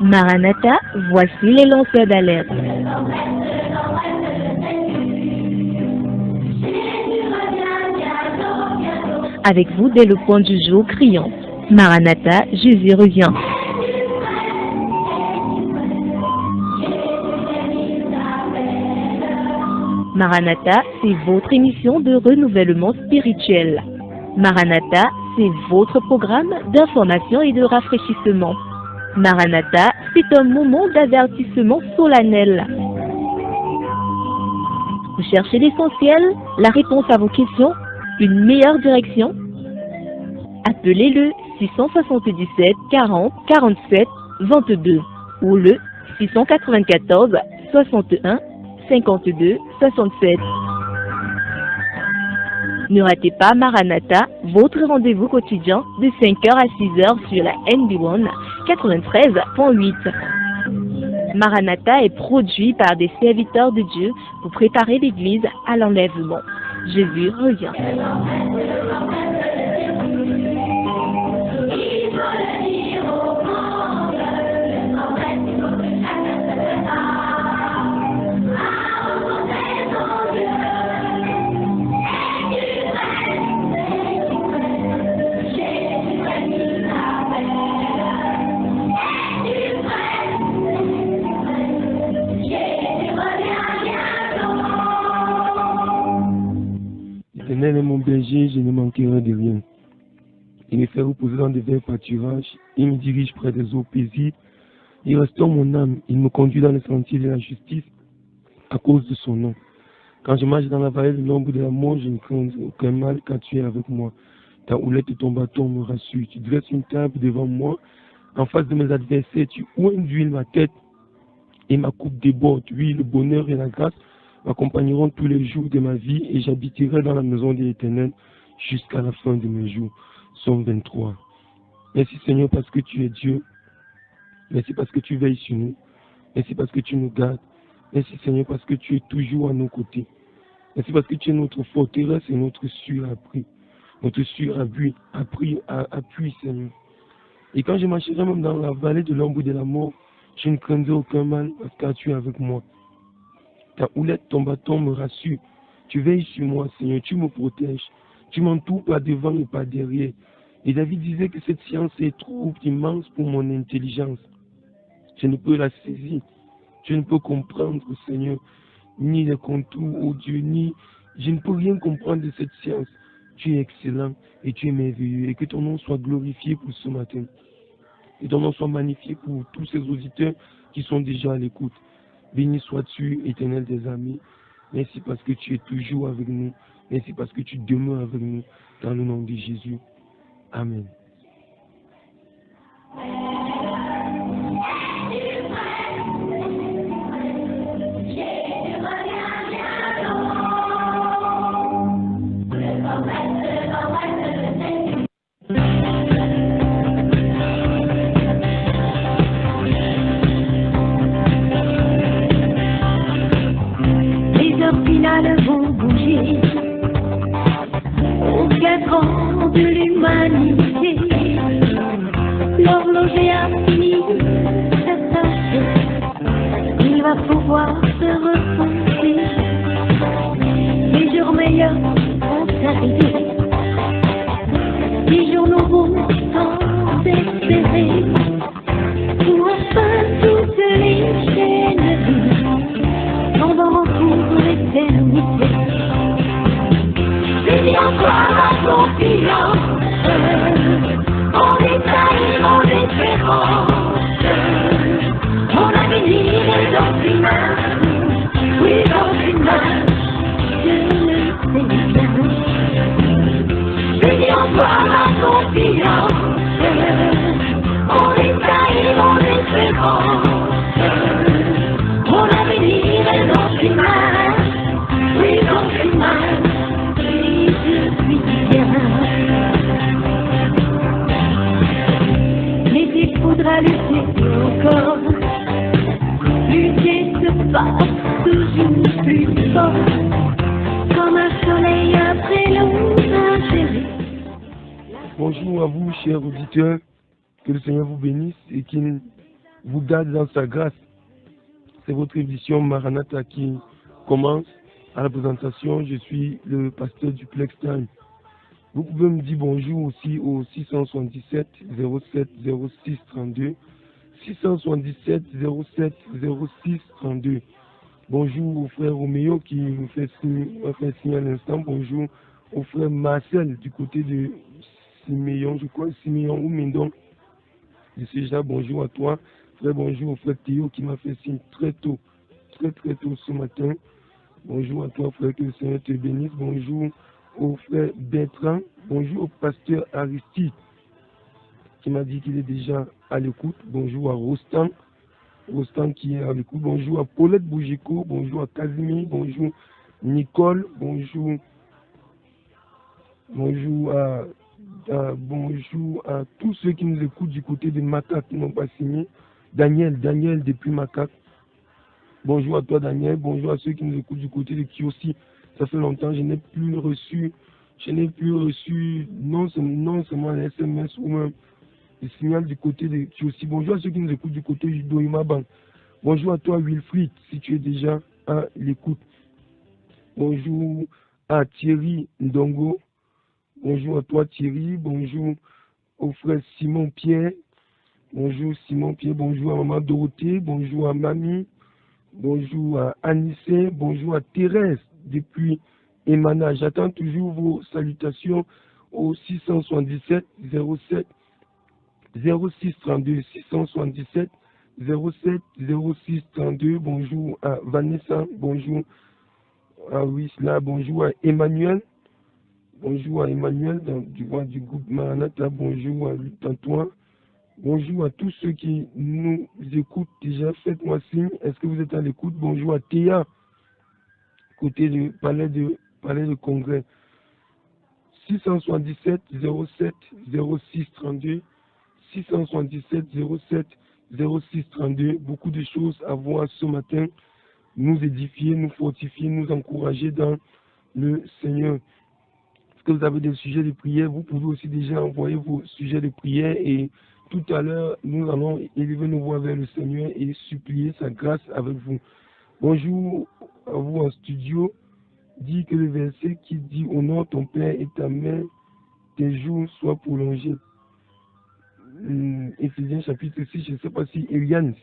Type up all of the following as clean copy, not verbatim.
Maranatha, voici les lanceurs d'alerte. Avec vous dès le point du jour criant. Maranatha, Jésus revient. Maranatha, c'est votre émission de renouvellement spirituel. Maranatha, c'est votre programme d'information et de rafraîchissement. Maranatha, c'est un moment d'avertissement solennel. Vous cherchez l'essentiel, la réponse à vos questions, une meilleure direction? Appelez le 677 40 47 22 ou le 694 61 52 67. Ne ratez pas Maranatha, votre rendez-vous quotidien de 5h à 6h sur la NB1 93.8. Maranatha est produit par des serviteurs de Dieu pour préparer l'Église à l'enlèvement. Jésus revient. L'Éternel est mon berger, je ne manquerai de rien. Il me fait reposer dans des verts pâturages, il me dirige près des eaux paisibles, il restaure mon âme, il me conduit dans les sentiers de la justice à cause de son nom. Quand je marche dans la vallée de l'ombre de la mort, je ne crains aucun mal car tu es avec moi. Ta houlette et ton bâton me rassurent. Tu dresses une table devant moi, en face de mes adversaires, tu oins d'huile ma tête et ma coupe déborde. Oui, le bonheur et la grâce m'accompagneront tous les jours de ma vie et j'habiterai dans la maison de l'Éternel jusqu'à la fin de mes jours. Psaume 23. Merci Seigneur parce que tu es Dieu. Merci parce que tu veilles sur nous. Merci parce que tu nous gardes. Merci Seigneur parce que tu es toujours à nos côtés. Merci parce que tu es notre forteresse et notre sûr appui. Notre sûr appui Seigneur. Et quand je marcherai même dans la vallée de l'ombre de la mort, je ne craindrai aucun mal car tu es avec moi. Ta houlette, ton bâton me rassure. Tu veilles sur moi, Seigneur, tu me protèges. Tu m'entoures par devant et par derrière. Et David disait que cette science est trop immense pour mon intelligence. Je ne peux la saisir. Je ne peux comprendre, Seigneur, ni les contours, oh Dieu, ni... Je ne peux rien comprendre de cette science. Tu es excellent et tu es merveilleux. Et que ton nom soit glorifié pour ce matin. Et ton nom soit magnifié pour tous ces auditeurs qui sont déjà à l'écoute. Béni sois-tu, Éternel des amis. Merci parce que tu es toujours avec nous. Merci parce que tu demeures avec nous. Dans le nom de Jésus. Amen. Vont bouger au cadran de l'humanité. L'horloger a fini sa tâche. Il va pouvoir se reposer. Les jours meilleurs vont arriver. Les jours nouveaux sont espérés. Pour enfin toutes les chaînes tomberont pour l'éternité. Bénis encore la confiance, mon état et mon espérance. Mon avenir est dans tes mains, oui dans tes mains, je le sais bien. Bénis encore la confiance, mon état et mon espérance. Mon avenir est dans tes mains, oui dans tes mains, et je suis bien. Mais il faudra lutter encore, lutter se passe toujours plus fort, comme un soleil après l'eau ingérée. Bonjour à vous, chers auditeurs, que le Seigneur vous bénisse et qu'il vous garde dans sa grâce. C'est votre émission Maranatha qui commence. À la présentation, je suis le pasteur du Plex Time. Vous pouvez me dire bonjour aussi au 677 07 06 32. 677 07 06 32. Bonjour au frère Roméo qui nous fait signe à l'instant. Bonjour au frère Marcel du côté de Siméon, je crois, Siméon ou Mindon. Je suis déjà bonjour à toi. Frère, bonjour au frère Théo qui m'a fait signe très tôt ce matin. Bonjour à toi, frère, que le Seigneur te bénisse. Bonjour au frère Bertrand. Bonjour au pasteur Aristide qui m'a dit qu'il est déjà à l'écoute. Bonjour à Rostand qui est à l'écoute. Bonjour à Paulette Bougico. Bonjour à Casimir. Bonjour Nicole. Bonjour à tous ceux qui nous écoutent du côté de Macaque qui n'ont pas signé. Daniel depuis Macaque. Bonjour à toi Daniel. Bonjour à ceux qui nous écoutent du côté de Kiossi. Ça fait longtemps, je n'ai plus reçu non seulement les SMS ou même le signal du côté de Kiossi. Bonjour à ceux qui nous écoutent du côté du Doimaban. Bonjour à toi Wilfried, si tu es déjà à l'écoute. Bonjour à Thierry Ndongo. Bonjour à toi Thierry. Bonjour au frère Simon Pierre. Bonjour Simon Pierre. Bonjour à maman Dorothée. Bonjour à Mamie. Bonjour à Anissé. Bonjour à Thérèse depuis Emana. J'attends toujours vos salutations au 677 07 06 32. 677 07 06 32. Bonjour à Vanessa. Bonjour à Wisla. Bonjour à Emmanuel. Bonjour à Emmanuel du groupe Maranatha. Bonjour à Luc-Antoine. Bonjour à tous ceux qui nous écoutent déjà. Faites-moi signe. Est-ce que vous êtes à l'écoute? Bonjour à Théa, côté du palais de congrès. 677 07 06 32. 677 07 06 32. Beaucoup de choses à voir ce matin. Nous édifier, nous fortifier, nous encourager dans le Seigneur. Est-ce que vous avez des sujets de prière? Vous pouvez aussi déjà envoyer vos sujets de prière et tout à l'heure, nous allons élever nos voix vers le Seigneur et supplier sa grâce avec vous. Bonjour à vous en studio. Dis que le verset qui dit « Honore ton Père et ta Mère, tes jours soient prolongés ». Éphésiens chapitre 6, je ne sais pas si c'est Eliane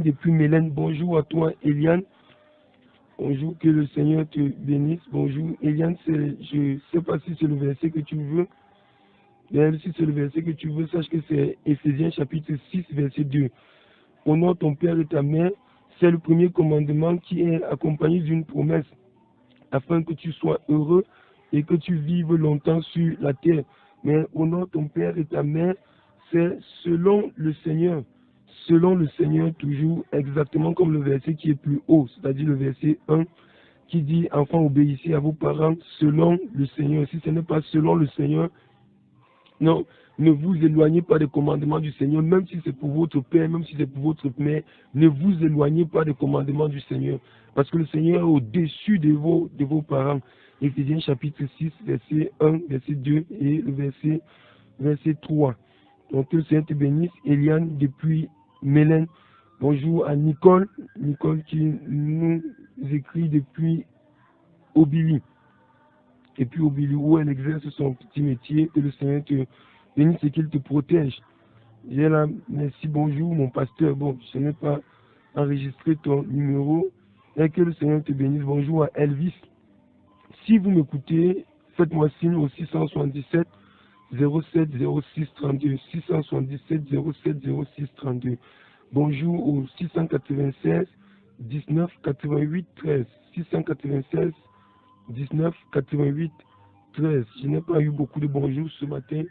depuis Mélène. Bonjour à toi Eliane. Bonjour, que le Seigneur te bénisse. Bonjour Eliane, je ne sais pas si c'est le verset que tu veux. Mais si c'est le verset que tu veux, sache que c'est Éphésiens chapitre 6, verset 2. Honore ton Père et ta Mère, c'est le premier commandement qui est accompagné d'une promesse, afin que tu sois heureux et que tu vives longtemps sur la terre. Mais honore ton Père et ta Mère, c'est selon le Seigneur toujours, exactement comme le verset qui est plus haut, c'est-à-dire le verset 1, qui dit « Enfants, obéissez à vos parents selon le Seigneur ». Si ce n'est pas selon le Seigneur, non, ne vous éloignez pas des commandements du Seigneur, même si c'est pour votre père, même si c'est pour votre mère, ne vous éloignez pas des commandements du Seigneur, parce que le Seigneur est au-dessus de vos parents. Éphésiens chapitre 6, verset 1, verset 2 et le verset 3. Donc que le Seigneur te bénisse. Eliane depuis Mélène. Bonjour à Nicole qui nous écrit depuis Obili. Et puis Obili, où elle exerce son petit métier, que le Seigneur te bénisse et qu'il te protège. J'ai là, merci, bonjour mon pasteur. Bon, je n'ai pas enregistré ton numéro. Et que le Seigneur te bénisse. Bonjour à Elvis. Si vous m'écoutez, faites-moi signe au 677 07 06 32. 677 07 06 32. Bonjour au 696 19 88 13. 696 19 88 13. Je n'ai pas eu beaucoup de bonjours ce matin.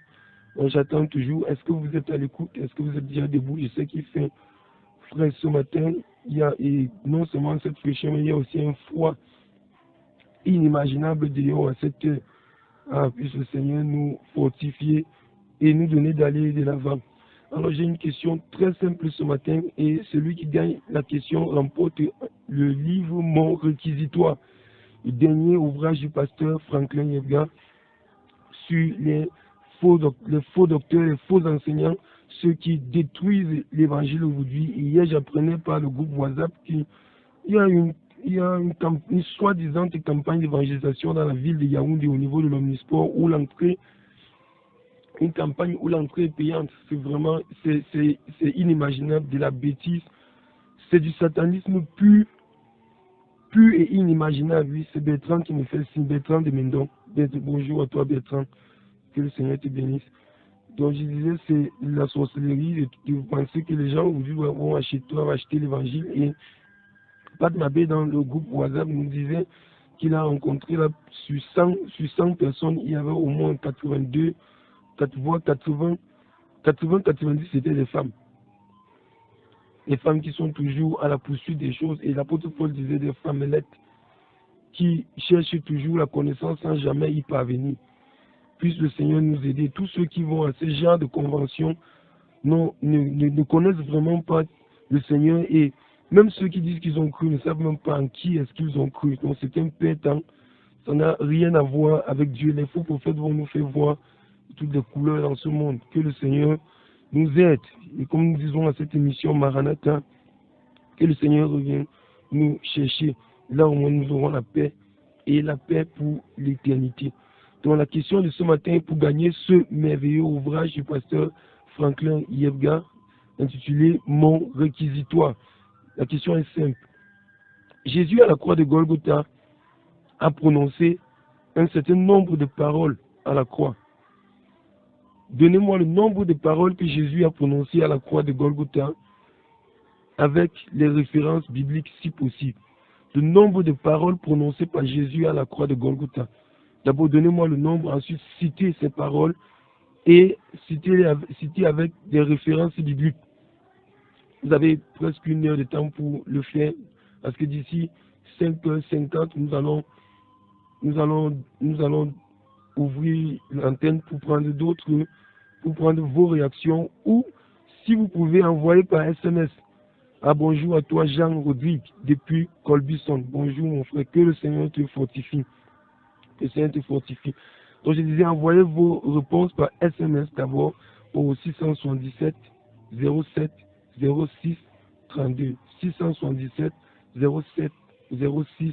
Donc j'attends toujours. Est-ce que vous êtes à l'écoute? Est-ce que vous êtes déjà debout? Je sais qu'il fait frais ce matin. Il y a et non seulement cette fraîcheur, mais il y a aussi un froid inimaginable dehors à cette heure. Ah, puisse le Seigneur nous fortifier et nous donner d'aller de l'avant. Alors j'ai une question très simple ce matin et celui qui gagne la question remporte le livre Mon Réquisitoire, le dernier ouvrage du pasteur Franklin Yebga sur les les faux docteurs, les faux enseignants, ceux qui détruisent l'évangile aujourd'hui. Hier, j'apprenais par le groupe WhatsApp qu'il y a une soi-disant campagne d'évangélisation dans la ville de Yaoundé au niveau de l'Omnisport où une campagne où l'entrée est payante. C'est vraiment, c'est inimaginable, de la bêtise. C'est du satanisme pur et inimaginable. Oui, c'est Bertrand qui me fait le signe, Bertrand de Mendon. Bonjour à toi Bertrand, que le Seigneur te bénisse. Donc je disais, c'est la sorcellerie de penser que les gens aujourd'hui vont acheter l'évangile. Et Pat Mabé dans le groupe WhatsApp nous disait qu'il a rencontré là, sur 100 personnes, il y avait au moins 82, 90 c'était des femmes. Les femmes qui sont toujours à la poursuite des choses. Et l'apôtre Paul disait des femmelettes qui cherchent toujours la connaissance sans jamais y parvenir. Puisse le Seigneur nous aider. Tous ceux qui vont à ce genre de convention ne connaissent vraiment pas le Seigneur. Et même ceux qui disent qu'ils ont cru ne savent même pas en qui est-ce qu'ils ont cru. Donc c'est un pétant. Ça n'a rien à voir avec Dieu. Les faux prophètes vont nous faire voir toutes les couleurs dans ce monde. Que le Seigneur nous aide. Et comme nous disons à cette émission Maranatha, que le Seigneur revienne nous chercher. Là au moins nous aurons la paix et la paix pour l'éternité. Donc la question de ce matin, pour gagner ce merveilleux ouvrage du pasteur Franklin Yebga, intitulé Mon réquisitoire. La question est simple. Jésus à la croix de Golgotha a prononcé un certain nombre de paroles à la croix. Donnez-moi le nombre de paroles que Jésus a prononcées à la croix de Golgotha avec les références bibliques si possible. Le nombre de paroles prononcées par Jésus à la croix de Golgotha. D'abord, donnez-moi le nombre, ensuite citez ces paroles et citez avec des références bibliques. Vous avez presque 1 heure de temps pour le faire, parce que d'ici 5h50, nous allons ouvrir l'antenne pour prendre vos réactions, ou si vous pouvez envoyer par SMS. Bonjour à toi Jean Rodrigue depuis Colbison. Bonjour mon frère, que le Seigneur te fortifie. Que le Seigneur te fortifie. Donc je disais, envoyez vos réponses par SMS d'abord au 677 07 06 32. 677 07 06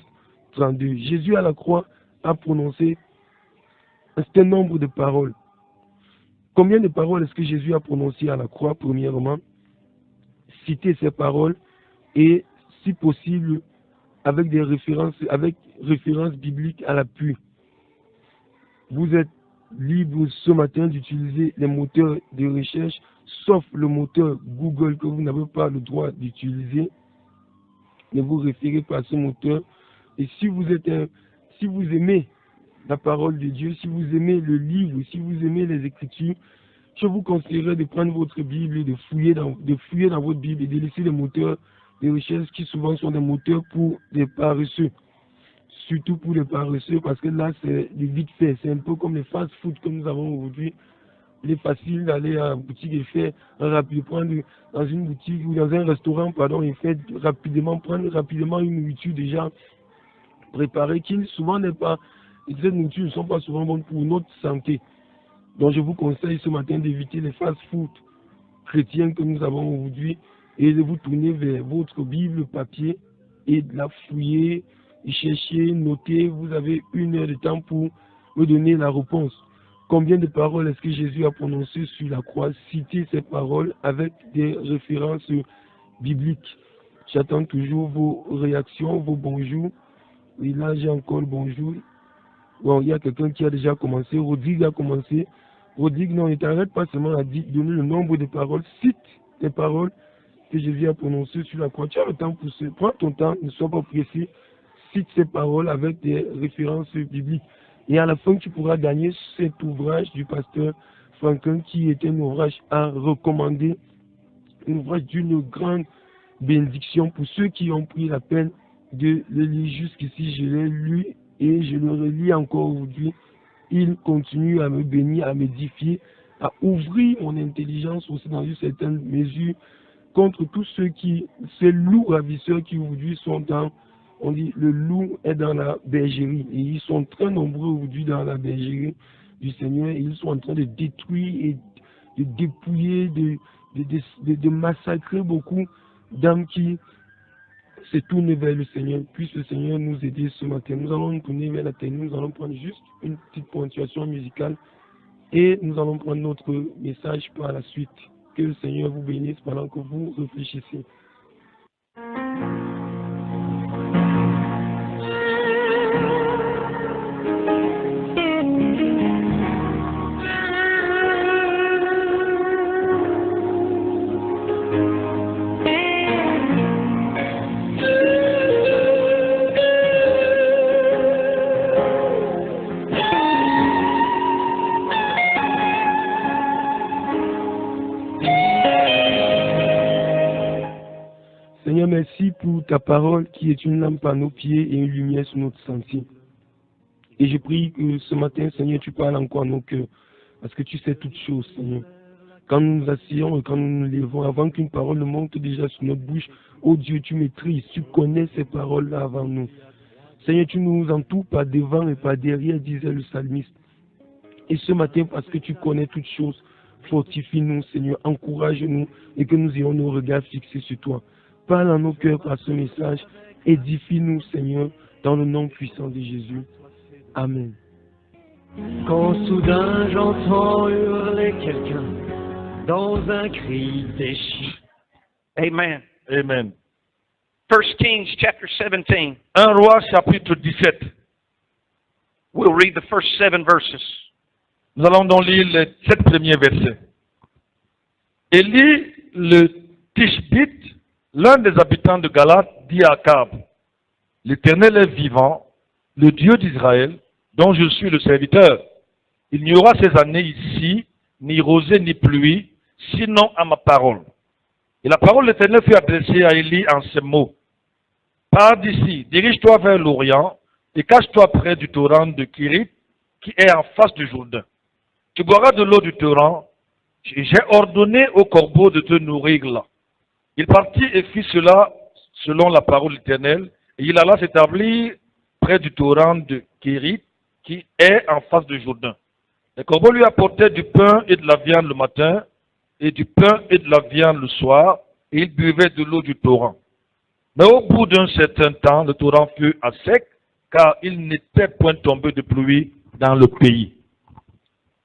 32. Jésus à la croix a prononcé un certain nombre de paroles. Combien de paroles est-ce que Jésus a prononcées à la croix, premièrement? Citez ces paroles et, si possible, avec références bibliques à l'appui. Vous êtes libre ce matin d'utiliser les moteurs de recherche, sauf le moteur Google que vous n'avez pas le droit d'utiliser. Ne vous référez pas à ce moteur. Et si vous aimez la parole de Dieu, si vous aimez le livre, si vous aimez les Écritures, je vous conseillerais de prendre votre Bible et de fouiller dans votre Bible et de laisser les moteurs de recherche qui souvent sont des moteurs pour des paresseux. Surtout pour les paresseux, parce que là, c'est du vite fait. C'est un peu comme les fast-food que nous avons aujourd'hui. Il est facile d'aller à la boutique et faire prendre dans une boutique ou dans un restaurant, et faire prendre rapidement une nourriture déjà préparée qui souvent n'est pas, et cette nourriture ne sont pas souvent bonnes pour notre santé. Donc je vous conseille ce matin d'éviter les fast-food chrétiens que nous avons aujourd'hui et de vous tourner vers votre Bible papier et de la fouiller, et chercher, noter. Vous avez 1 heure de temps pour me donner la réponse. Combien de paroles est-ce que Jésus a prononcées sur la croix? Citez ces paroles avec des références bibliques. J'attends toujours vos réactions, vos bonjours. Et là, j'ai encore le bonjour. Bon, il y a quelqu'un qui a déjà commencé. Rodrigue a commencé. Rodrigue, non, ne t'arrête pas seulement à donner le nombre de paroles. Cite les paroles que Jésus a prononcées sur la croix. Tu as le temps pour ça. Prends ton temps, ne sois pas pressé. Cite ces paroles avec des références bibliques. Et à la fin, tu pourras gagner cet ouvrage du pasteur Franklin qui est un ouvrage à recommander. Un ouvrage d'une grande bénédiction pour ceux qui ont pris la peine de le lire jusqu'ici. Je l'ai lu et je le relis encore aujourd'hui. Il continue à me bénir, à m'édifier, à ouvrir mon intelligence aussi dans une certaine mesure contre tous ces loups ravisseurs qui aujourd'hui sont on dit le loup est dans la bergerie et ils sont très nombreux aujourd'hui dans la bergerie. du Seigneur, et ils sont en train de détruire et de dépouiller, de massacrer beaucoup d'âmes qui se tournent vers le Seigneur. Puisse le Seigneur nous aider ce matin. Nous allons nous tourner vers la terre, nous allons prendre juste une petite ponctuation musicale et nous allons prendre notre message par la suite. Que le Seigneur vous bénisse pendant que vous réfléchissez. Seigneur, merci pour ta parole qui est une lampe à nos pieds et une lumière sur notre sentier. Et je prie que ce matin, Seigneur, tu parles encore à nos cœurs, parce que tu sais toutes choses, Seigneur. Quand nous nous asseyons et quand nous nous levons, avant qu'une parole ne monte déjà sur notre bouche, oh Dieu, tu maîtrises, tu connais ces paroles-là avant nous. Seigneur, tu nous entoures par devant et par derrière, disait le psalmiste. Et ce matin, parce que tu connais toutes choses, fortifie-nous, Seigneur, encourage-nous et que nous ayons nos regards fixés sur toi. Parle à nos cœurs par ce message. Édifie-nous, Seigneur, dans le nom puissant de Jésus. Amen. Quand soudain j'entends hurler quelqu'un dans un cri déchiré. Amen. Amen. 1 Kings chapter 17. 1 Roi chapitre 17. We'll read the first 7 verses. Nous allons donc lire les 7 premiers versets. Élie le Tishbite, l'un des habitants de Galate, dit à Akab, l'Éternel est vivant, le Dieu d'Israël, dont je suis le serviteur. Il n'y aura ces années ici, ni rosée ni pluie, sinon à ma parole. Et la parole de l'Éternel fut adressée à Élie en ces mots. Pars d'ici, dirige-toi vers l'Orient, et cache-toi près du torrent de Kérit, qui est en face du Jourdain. Tu boiras de l'eau du torrent, et j'ai ordonné aux corbeaux de te nourrir là. Il partit et fit cela selon la parole de l'Éternel, et il alla s'établir près du torrent de Kérit, qui est en face du Jourdain. Les corbeaux lui apportaient du pain et de la viande le matin, et du pain et de la viande le soir, et il buvait de l'eau du torrent. Mais au bout d'un certain temps, le torrent fut à sec, car il n'était point tombé de pluie dans le pays.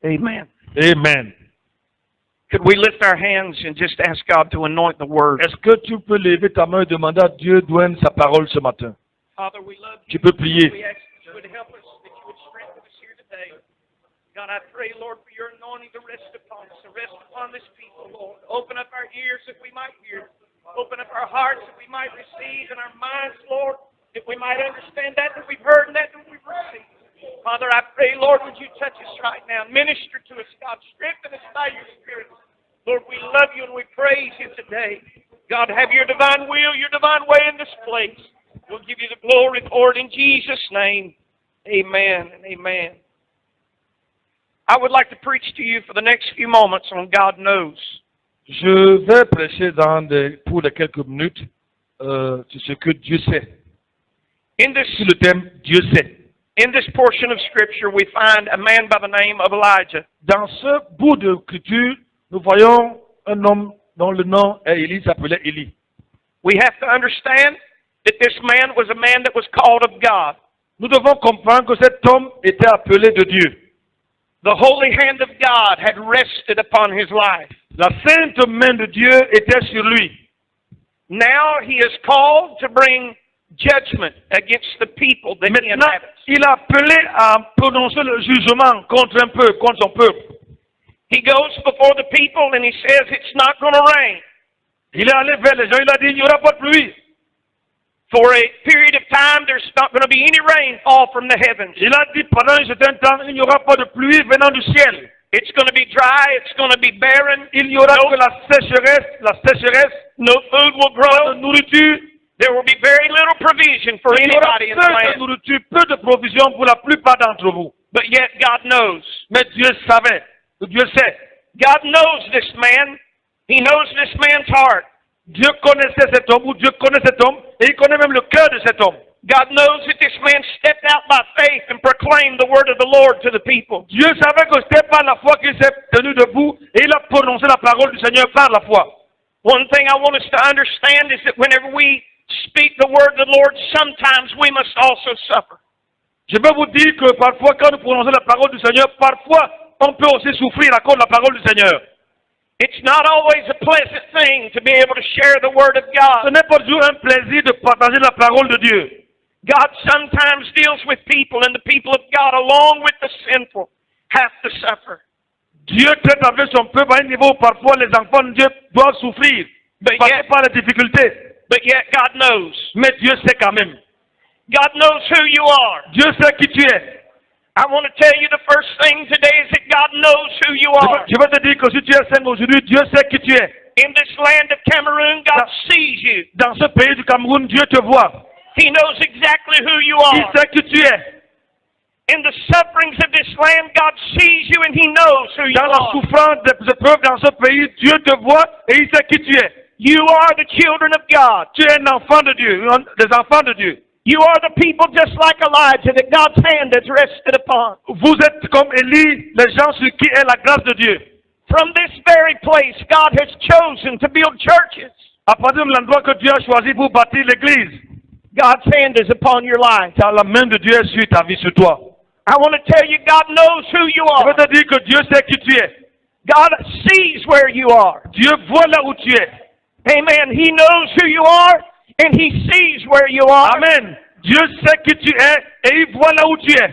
Amen. Amen. Could we lift our hands and just ask God to anoint the word? Est-ce que tu peux lever ta main et demander à Dieu d'oindre sa parole ce matin? Father, we love you. Tu peux prier. We ask that you would help us, that you would strengthen us here today. God, I pray, Lord, for your anointing to rest upon us, to rest upon this people, Lord. Open up our ears that we might hear. Open up our hearts that we might receive, and our minds, Lord, that we might understand that we've heard and that we've received. Father, I pray, Lord, would you touch us right now? Minister to us, God. Strengthen us by your Spirit. Lord, we love you and we praise you today. God, have your divine will, your divine way in this place. We'll give you the glory for it in Jesus' name. Amen and amen. I would like to preach to you for the next few moments on God Knows. Je vais prêcher pour les quelques minutes sur ce que Dieu sait. Sur le thème Dieu sait. In this portion of Scripture, we find a man by the name of Elijah. Dans ce bout de l'écriture, nous voyons un homme dont le nom est Élie, s'appelait Élie. We have to understand that this man was a man that was called of God. Nous devons comprendre que cet homme était appelé de Dieu. The holy hand of God had rested upon his life. La sainte main de Dieu était sur lui. Now he is called to bring judgment against the people that he Maintenant, inhabits. il a appelé à prononcer le jugement contre son peuple. He goes before the people and he says it's not going to rain. Il est allé vers les gens, il a dit il n'y aura pas de pluie. For a period of time, there's not going to be any rainfall from the heavens. Il a dit pendant un certain temps, il n'y aura pas de pluie venant du ciel. It's going to be dry. It's going to be barren. Il n'y aura que la sécheresse, No food will pas grow. de nourriture. There will be very little provision for Il y aura anybody in the peu de land. nourriture, peu de provisions pour la plupart d'entre vous. But yet God knows. Mais Dieu savait, Dieu sait. God knows this man. He knows this man's heart. Dieu connaissait cet homme, ou Dieu connaît cet homme, et il connaît même le cœur de cet homme. God knows that this man stepped out by faith and proclaimed proclaimed the word of the Lord to the people. Dieu savait que c'était par la foi qu'il s'est tenu debout et il a prononcé la parole du Seigneur par la foi. One thing I want us to understand is that whenever we speak the word of the Lord, sometimes we must also suffer. Je veux vous dire que parfois, quand nous prononçons la parole du Seigneur, parfois, on peut aussi souffrir à cause de la parole du Seigneur. It's not always a pleasant thing to be able to share the word of Ce God. n'est pas toujours un plaisir de partager la parole de Dieu. God sometimes deals with people, and the people of God, along with the sinful, have to suffer. Dieu traite avec son peuple à un niveau où parfois les enfants de Dieu doivent souffrir, passer par les difficultés. But yet God knows. Mais Dieu sait quand même. God knows who you are. Dieu sait qui tu es. I want to tell you the first thing today is that God knows who you are. Je veux te dire que si tu es saint aujourd'hui, Dieu sait qui tu es. In this land of Cameroon, God sees you. Dans ce pays du Cameroun, Dieu te voit. He knows exactly who you Il are. sait qui tu es. In the sufferings of this land, God sees you and He knows who you Dans la are. souffrance des épreuves dans ce pays, Dieu te voit et il sait qui tu es. You are the children of God. Tu es un enfant de Dieu, des enfants de Dieu. You are the people just like Elijah that God's hand has rested upon. Vous êtes comme Élie, les gens sur qui est la grâce de Dieu. From this very place, God has chosen to build churches. À partir de l'endroit que Dieu a choisi pour bâtir l'église, God's hand is upon your life. car la main de Dieu est sur ta vie, sur toi. I want to tell you, God knows who you Je veux are. te dire que Dieu sait qui tu es. God sees where you are. Dieu voit là où tu es. Amen. He knows who you are, and He sees where you are. Amen. Dieu sait qui tu es et il voit là où tu es.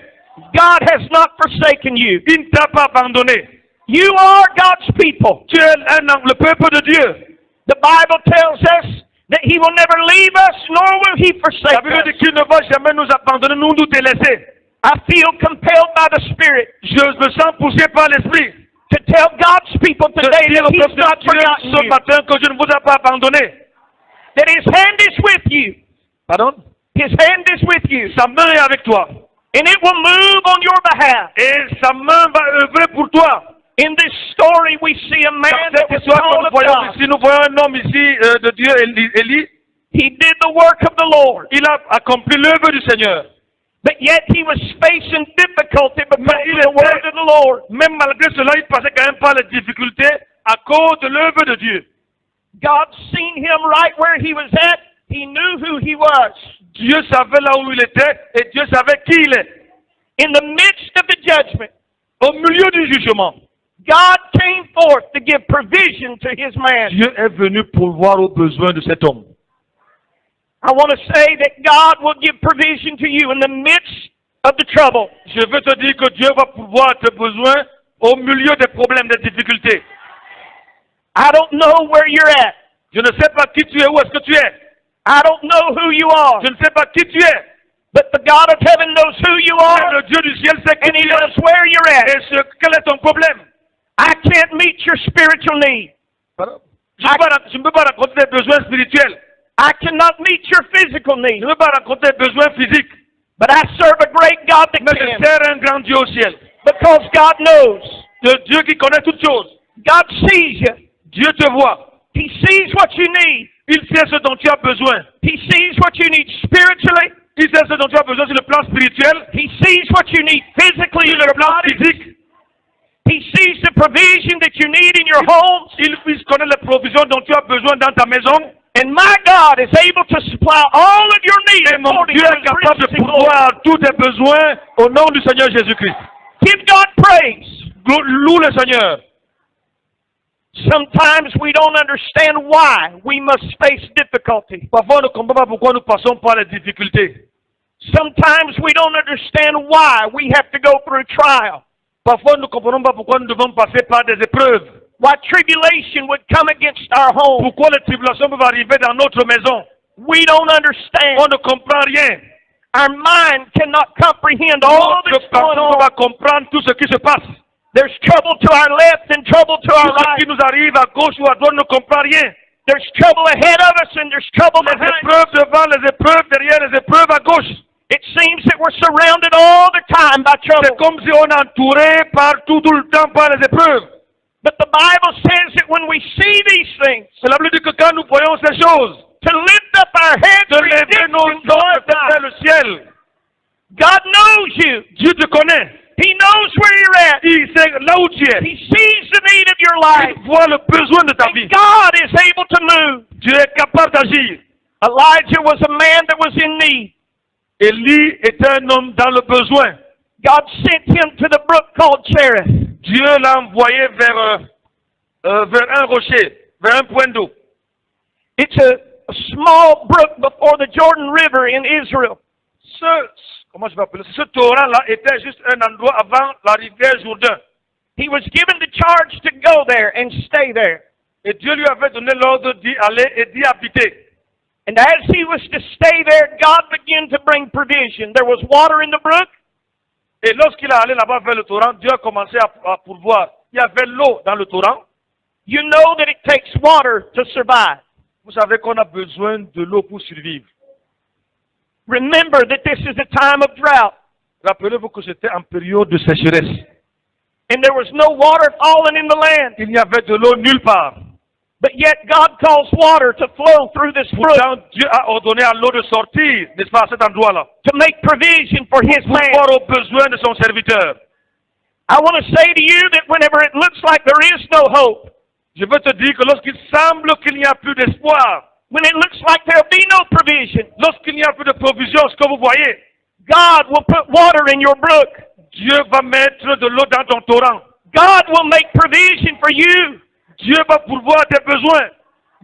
God has not forsaken you. Il ne t'a pas abandonné. You are God's people. Tu es le peuple de Dieu. The Bible tells us that He will never leave us, nor will He La forsake Bible dit us. qu'il ne va jamais nous abandonner, nous délaisser. I feel compelled by the Spirit Je me sens poussé par l'Esprit. to tell God's people Je today dis that au He's peuple not de Dieu forgotten ce you, matin que je ne vous ai pas abandonné. that His hand is with you. Pardon? His hand is with you, Sa main est avec toi. and it will move on your behalf. Et sa main va œuvrer pour toi. In this story, we see a Dans man that cette was histoire que called nous of voyons God. ici, nous voyons un homme ici de Dieu, Élie. He did the work of the Lord, Il a accompli l'œuvre du Seigneur. but yet he was facing difficulty because il of the word of the Lord. Même malgré cela, il passait quand même par les difficultés à cause de l'œuvre de Dieu. God seen him right where he was at. He knew who he was. Dieu savait là où il était et Dieu savait qui il est. In the midst of the judgment, Au milieu du jugement, God came forth to give provision to his man. Dieu est venu pourvoir aux besoins de cet homme. I want to say that God will give provision to you in the midst of the trouble. Je veux te dire que Dieu va pourvoir tes besoins au milieu des problèmes, des difficultés. I don't know where you're at. Je ne sais pas qui tu es, où est-ce que tu es. I don't know who you are. Je ne sais pas qui tu es. But the God of heaven knows who you Mais are, le Dieu du ciel sait qui and He tu knows es. where you're at. Et quel est ton problème? I can't meet your spiritual need. Je ne peux pas raconter tes besoins spirituels. I cannot meet your physical Je need. ne peux pas raconter tes besoins physiques. But I serve a great God that Mais je can. sers un grand Dieu au ciel. Because God knows. Le Dieu qui connaît toutes choses. God sees you. Dieu te voit. He sees what you need. Il sait ce dont tu as besoin. He sees what you need spiritually. Il sait ce dont tu as besoin sur le plan spirituel, He sees what you need physically in sur your le plan body. physique. He sees the provision that you need in your homes. Il connaît les provisions dont tu as besoin dans ta maison. And my God is able to supply all of your needs Et mon according Dieu to est His capable de riches and glory. pourvoir tous tes besoins au nom du Seigneur Jésus-Christ. Give God praise. Loue le Seigneur. Sometimes we don't understand why we must face difficulty. Parfois, on ne comprend pas pourquoi nous passons par les difficultés. Sometimes we don't understand why we have to go through trial. Parfois, nous ne comprenons pas pourquoi nous devons passer par des épreuves. Why tribulation would come against our home. Pourquoi les tribulations peuvent arriver dans notre maison. We don't understand. On ne comprend rien. Our mind cannot comprehend all Notre that's going pensée ne peut on. pas comprendre tout ce qui se passe. There's trouble to our left and trouble to our Tout ce right. qui nous arrive à gauche ou à droite ne comprend rien. There's trouble ahead of us and there's trouble Les behind us. épreuves devant, les épreuves derrière, les épreuves à gauche. It seems that we're surrounded all the time by C'est trouble. comme si on est entouré partout, tout le temps par les épreuves. But the Bible says that when we see these things, C'est la Bible dit que quand nous voyons ces choses, to lift up our heads, de lever nos redemption yeux glorified. vers le ciel. God knows you. Dieu te connaît. He knows where you're at. Il sait là où tu es. He sees the need of your life. Il voit le besoin de ta vie. And God is able to move. Dieu est capable d'agir. Elijah was a man that was in need. Élie était un homme dans le besoin. God sent him to the brook called Cherith. Dieu l'a envoyé vers un rocher, vers un point d'eau. It's a small brook before the Jordan River in Israel. Comment je vais appeler ça? Ce torrent-là était juste un endroit avant la rivière Jourdain. He was given the charge to go there and stay there. Et Dieu lui avait donné l'ordre d'y aller et d'y habiter. And as he was to stay there, God began to bring provision. There was water in the brook. Et lorsqu'il est allé là-bas vers le torrent, Dieu a commencé à pourvoir. Il y avait l'eau dans le torrent. You know that it takes water to survive. Vous savez qu'on a besoin de l'eau pour survivre. Remember that this is a time of drought. Rappelez-vous que c'était en période de sécheresse. And there was no water falling in the land. Il n'y avait de l'eau nulle part. But yet God calls water to flow through this brook Pourtant, Dieu a ordonné à l'eau de sortir, n'est-ce pas, à cet endroit-là. to make provision for His Pour man. voir aux besoins de son serviteur. I want to say to you that whenever it looks like there is no hope, Je veux te dire que lorsqu'il semble qu'il n'y a plus d'espoir, when it looks like there'll be no provision, lorsqu'il n'y a plus de provision, ce que vous voyez, God will put water in your brook. Dieu va mettre de l'eau dans ton torrent. God will make provision for you. Dieu va pourvoir tes besoins.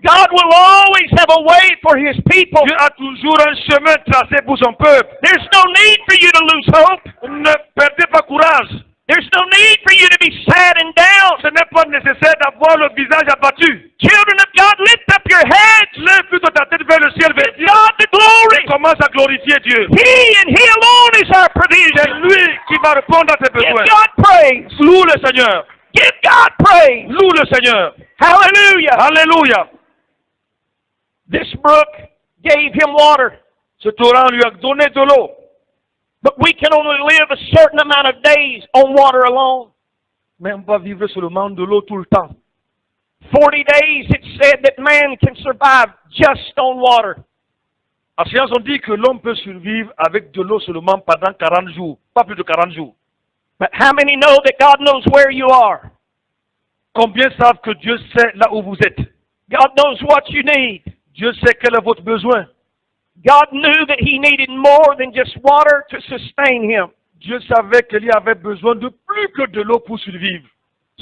God will always have a way for His people. Dieu a toujours un chemin tracé pour son peuple. There's no need for you to lose hope. Ne perdez pas courage. There's no need for you to be sad and down. Ce n'est pas nécessaire d'avoir le visage abattu. Children of God, lift up your heads. Lève plutôt ta tête vers le ciel, vers Dieu. God the Et glory. commence à glorifier Dieu. He and He alone is our C'est provision. lui qui va répondre à tes Give besoins. God praise. Loue le Seigneur. Give God praise. Loue le Seigneur. Hallelujah. Alléluia. This brook gave him water, Ce torrent lui a donné de l'eau. but we can only live a certain amount of days on water alone. Mais on va vivre seulement de l'eau tout le temps. 40 days it said that man can survive just on water. En science, on dit que l'homme peut survivre avec de l'eau seulement pendant 40 jours. Pas plus de 40 jours. But how many know that God knows where you are? Combien savent que Dieu sait là où vous êtes? God knows what you need. Dieu sait quel est votre besoin. God knew that he needed more than just water to sustain him. Dieu savait qu'il y avait besoin de plus que de l'eau pour survivre.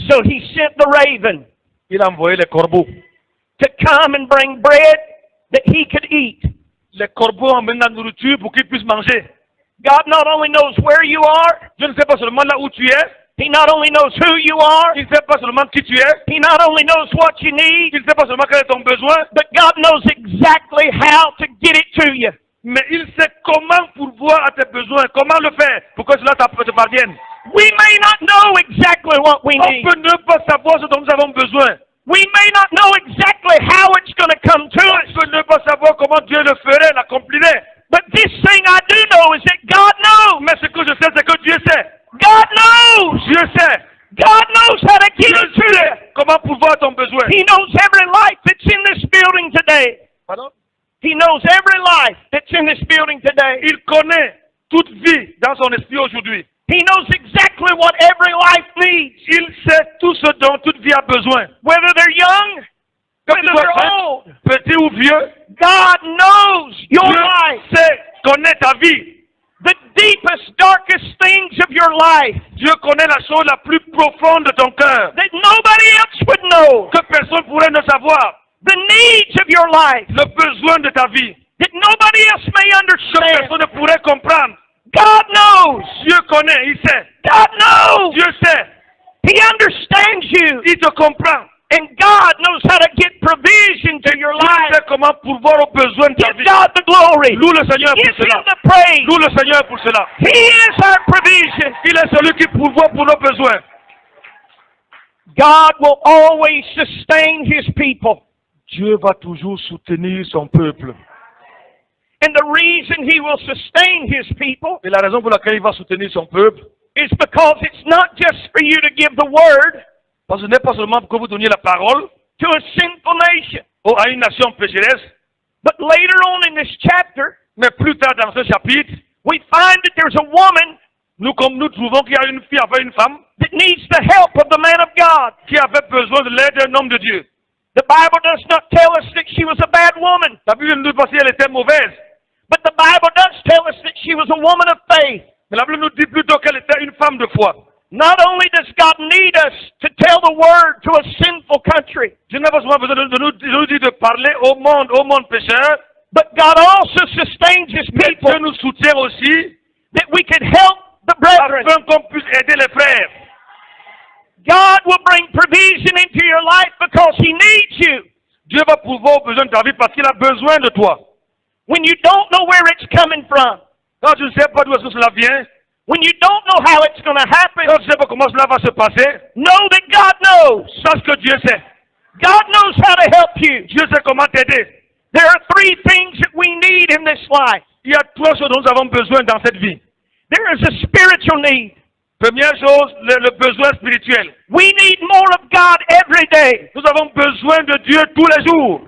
So he sent the raven Il a envoyé les corbeaux. to come and bring bread that he could eat. Les corbeaux emmènent la nourriture pour qu'ils puissent manger. God not only knows where you are, Dieu ne sait pas seulement là où tu es. he not only knows who you are, Il ne sait pas seulement qui tu es. he not only knows what you need, Il ne sait pas seulement quel est ton besoin. but God knows exactly how to get it to you. Mais il sait comment pourvoir à tes besoins. Comment le faire pour que cela te parvienne. We may not know exactly what we On need. peut ne pas savoir ce dont nous avons besoin. We may not know exactly how it's going to come to On us. peut ne pas savoir comment Dieu le ferait, l'accomplirait. But this thing I do know is that God knows. Mais ce que je sais, c'est que Dieu sait. God knows. Dieu sait. God knows how to get Dieu it to you. sait comment pourvoir ton besoin. He knows every life that's in this building today. Pardon? He knows every life that's in this building today. Il connaît toute vie dans son esprit aujourd'hui. He knows exactly what every life needs. Il sait tout ce dont toute vie a besoin. Whether they're young, Que whether tu sois they're old. petit ou vieux, God knows your Dieu life. sait, connaît ta vie. The deepest, darkest things of your life Dieu connaît la chose la plus profonde de ton cœur. that nobody else would know. Que personne pourrait ne savoir. The needs of your life Le besoin de ta vie. that nobody else may Que understand. personne ne pourrait comprendre. God knows. Dieu connaît, il sait. God knows. Dieu sait. He understands you. Il te comprend. And God knows how to get provision to your Dieu life. sait comment pourvoir aux besoins de ta Give vie. God the glory. Loue le Seigneur Give pour Him cela. the praise. Loue le Seigneur pour cela. He is our provision. Il est celui qui pourvoit pour nos besoins. God will always sustain His people. Dieu va toujours soutenir son peuple. And the reason He will sustain His people Et la raison pour laquelle il va soutenir son peuple, is because it's not just for you to give the word parce que ce n'est pas seulement pour que vous donniez la parole to a sinful nation. à une nation pécheresse, But later on in this chapter, mais plus tard dans ce chapitre, we find that there's a woman Nous, comme nous trouvons qu'il y a une fille avec une femme that needs the help of the man of God. qui avait besoin de l'aide d'un homme de Dieu. The Bible does not tell us that she was a bad woman, La Bible nous dit pas si elle était mauvaise, but the Bible does tell us that she was a woman of faith. mais la Bible nous dit plutôt qu'elle était une femme de foi. Not only does God need us to tell the word to a sinful country, Dieu n'a pas seulement besoin de nous dire de parler au monde pécheur, but God also sustains His mais people Dieu nous soutient aussi that we can help the brethren. afin qu'on puisse aider les frères. God will bring provision into your life because He needs you. Dieu va pouvoir aux besoins de ta vie parce qu'il a besoin de toi. When you don't know where it's coming from, Quand tu ne sais pas d'où est-ce que cela vient, when you don't know how it's going to happen, quand tu ne sais pas comment cela va se passer, know that God knows. sache que Dieu sait. God knows how to help you. Dieu sait comment t'aider. There are three things that we need in this life. Il y a trois choses dont nous avons besoin dans cette vie. There is a spiritual need. Première chose, le besoin spirituel. We need more of God every day. Nous avons besoin de Dieu tous les jours.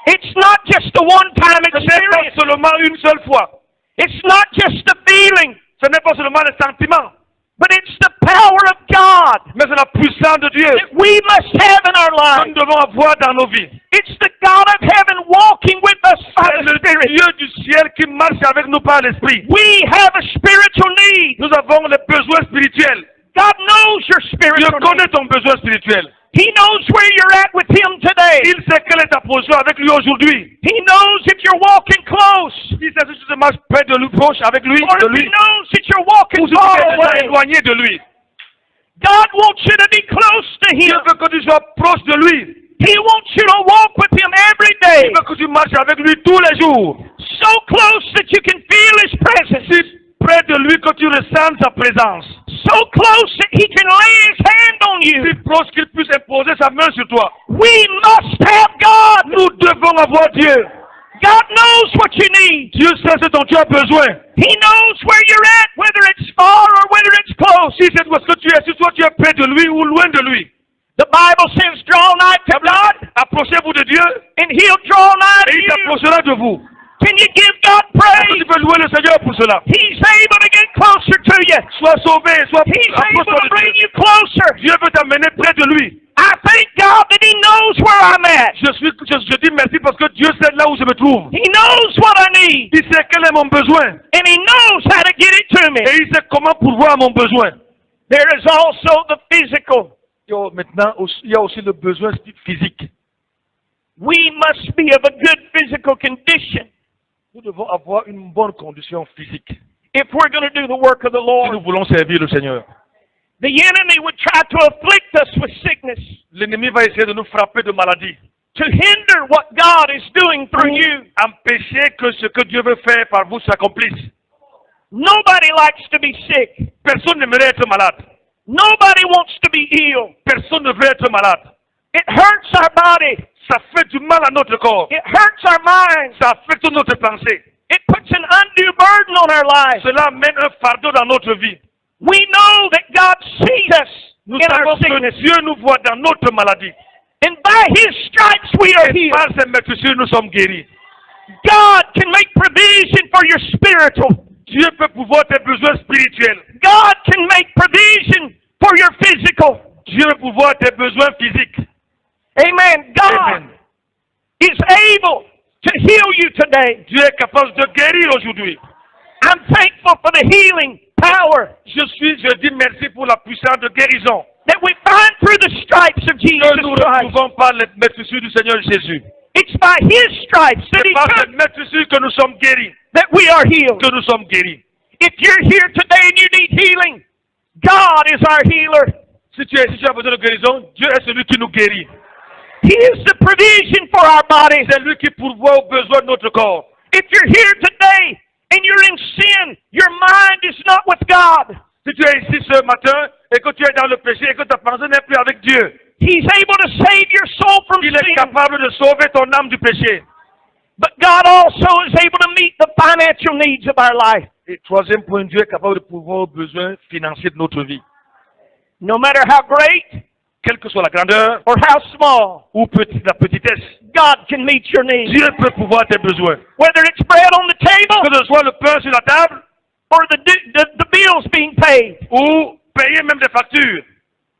It's not just a one-time Ce n'est pas experience. seulement une seule fois. It's not just a feeling, Ce n'est pas seulement le sentiment, but it's the power of God mais c'est la puissance de Dieu that we must have in our que lives. nous devons avoir dans nos vies. It's the God of heaven walking with us by C'est the le Spirit. Dieu du ciel qui marche avec nous par l'Esprit. We have a spiritual need. Nous avons les besoins spirituels. God knows your Dieu spiritual need. connaît ton besoin spirituel. He knows where you're at with Him today. Il sait quelle est ta position avec lui aujourd'hui. He knows if you're walking close, Il sait si tu te marches près de lui, proche avec lui, or de if He lui, knows that you're ou walking si tu far es déjà away. éloigné de lui. God wants you to be close to Dieu Him. veut que tu sois proche de lui. He wants you to walk with Him every day, Il veut que tu marches avec lui tous les jours. so close that you can feel His presence, Si près de lui que tu ressens sa présence. so close that He can lay His hand on Si you. proche qu'il puisse imposer sa main sur toi. We must have God. Nous devons avoir Dieu. God knows what you need. Dieu sait ce dont tu as besoin. He knows where you're at, whether it's far or whether it's close. Si c'est où est-ce que tu es, si toi tu es près de lui ou loin de lui. The Bible says, draw nigh to God, Approchez-vous de Dieu and He'll draw nigh et to il you. s'approchera de vous. Can you give God Est-ce que praise? tu peux louer le Seigneur pour cela? He's able to get closer to you. Sois sauvé, sois He's able approche-toi to de bring Dieu. you closer. Dieu veut t'amener près de lui. I thank God that He knows where I'm at. Je dis merci parce que Dieu sait là où je me trouve. He knows what I need, Il sait quel est mon besoin and He knows how to get it to me. et il sait comment pourvoir à mon besoin. There is also the physical. Maintenant, il y a aussi le besoin physique. We must be of a good physical condition Nous devons avoir une bonne condition physique if we're going to do the work of the si nous Lord. voulons servir le Seigneur. The enemy would try to afflict us with sickness L'ennemi va essayer de nous frapper de maladie, to hinder what God is doing through you. empêcher que ce que Dieu veut faire par vous s'accomplisse. Nobody likes to be sick. Personne n'aimerait être malade. Nobody wants to be ill. Personne ne veut être malade. It hurts our body. Ça fait du mal à notre corps. It hurts our minds. Ça affecte notre pensée. It puts an undue burden on our lives. Cela amène un fardeau dans notre vie. We know that God sees us Nous in our savons sickness. que Dieu nous voit dans notre maladie. And by His stripes we are Et healed. par ses meurtrissures, nous sommes guéris. God can make provision for your spiritual. Dieu peut pouvoir tes besoins spirituels. God can make provision for your physical. Dieu peut pouvoir tes besoins physiques. Amen. God Amen. is able to heal you today. Dieu est capable de guérir aujourd'hui. I'm thankful for the healing power Je dis merci pour la puissance de guérison that we find through the stripes of que Jesus nous Christ. retrouvons par les meurtrissures du Seigneur Jésus. It's by His stripes that C'est He par took ces meurtrissures que nous sommes guéris. that we are healed. Que nous sommes guéris. If you're here today and you need healing, God is our healer. Si tu as besoin de guérison, Dieu est celui qui nous guérit. He is the provision for our bodies. C'est lui qui pourvoit aux besoins de notre corps. If you're here today and you're in sin, your mind is not with God. Si tu es ici ce matin et que tu es dans le péché et que ta pensée n'est plus avec Dieu, He's able to save your soul from il est sin. capable de sauver ton âme du péché. But God also is able to meet the financial needs of our life. Et troisième point, Dieu est capable de pourvoir aux besoins financiers de notre vie. No matter how great Quelle que soit la grandeur or how small, ou la petitesse, God can meet your needs. Dieu peut pourvoir tes besoins. Whether it's bread on the table Que ce soit le pain sur la table or the bills being paid. paid. ou payer même des factures.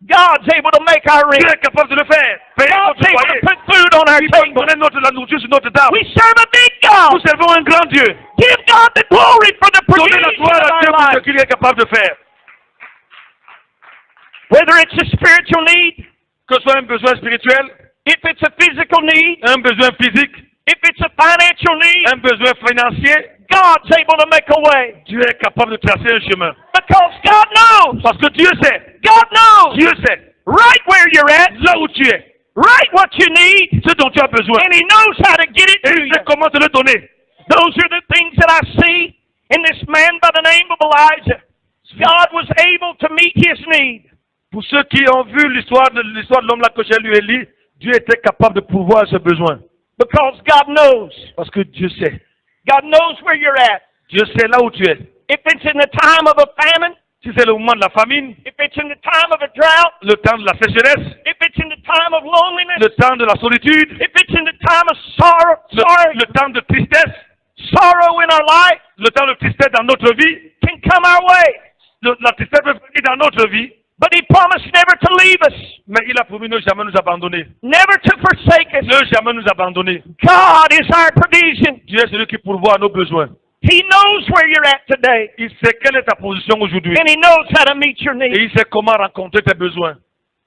God's able to make our Dieu rent. est capable de le faire. Payer God's notre able loyer. to put food on our Il peut table. donner la nourriture sur notre table. We serve a big Nous God. servons un grand Dieu. Give God the glory for the Donnez la provision gloire of à Dieu our pour ce life. qu'il est capable de faire. Whether it's a spiritual need, Que ce soit un besoin spirituel, if it's a physical need, un besoin physique, if it's a financial need, un besoin financier, God's able to make a way. Dieu est capable de tracer un chemin. Because God knows. Parce que Dieu sait. God knows. Dieu sait. Right where you're at. Là où tu es. Right what you need. Ce dont tu as besoin. And He knows how to get it Et to il you. sait comment te le donner. Those are the things that I see in this man by the name of Elijah. God was able to meet his need. Pour ceux qui ont vu l'histoire de l'homme là que j'ai lu Élie, Dieu était capable de pouvoir ce besoin. Because God knows. Parce que Dieu sait. God knows where you're at. Dieu sait là où tu es. If it's in the time of a famine, Si c'est le moment de la famine, if it's in the time of a drought, le temps de la sécheresse, if it's in the time of loneliness, le temps de la solitude, if it's in the time of sorrow, le temps de tristesse, sorrow in our life le temps de tristesse dans notre vie, can come our way. la tristesse peut venir dans notre vie, But He promised never to leave us, mais il a promis ne jamais nous abandonner. never to forsake us. Ne jamais nous abandonner. God is our provision. Dieu est celui qui pourvoit à nos besoins. He knows where you're at today, Il sait quelle est ta position aujourd'hui. and He knows how to meet your Et needs. il sait comment rencontrer tes besoins.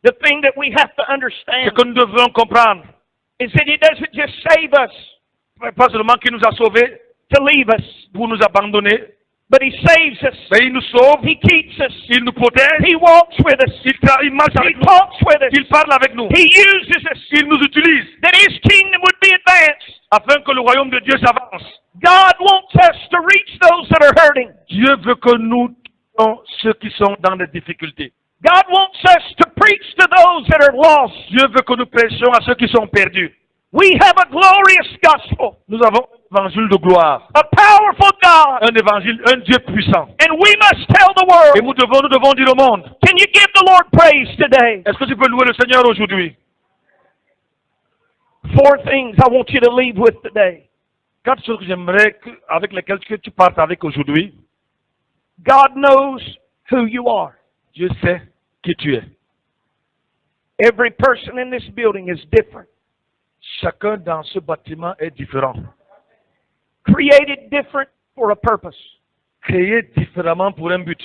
The thing that we have to Ce understand que nous devons comprendre, is that He doesn't just save us pas seulement qu'il nous a sauvés to leave us, pour nous abandonner, but He saves us. mais il nous sauve, He keeps us. il nous protège, He walks with us. il marche He avec nous, talks with us. il parle avec nous, He uses us il nous utilise that His kingdom would be advanced. afin que le royaume de Dieu s'avance. God wants us to reach those that are hurting. Dieu veut que nous touchions ceux qui sont dans des difficultés. God wants us to preach to those that are lost. Dieu veut que nous prêchions à ceux qui sont perdus. We have a glorious gospel, Nous avons un évangile de gloire, a powerful God, un évangile, un Dieu puissant. and we must tell the Et world. nous devons dire au monde, Can you give the Lord praise today? est-ce que tu peux louer le Seigneur aujourd'hui? 4 things I want you to leave with today. 4 choses que j'aimerais avec lesquelles que tu partes avec aujourd'hui. God knows who you are. Dieu sait qui tu es. Every person in this building is different, Chacun dans ce bâtiment est différent. created different for a purpose. Créé différemment pour un but.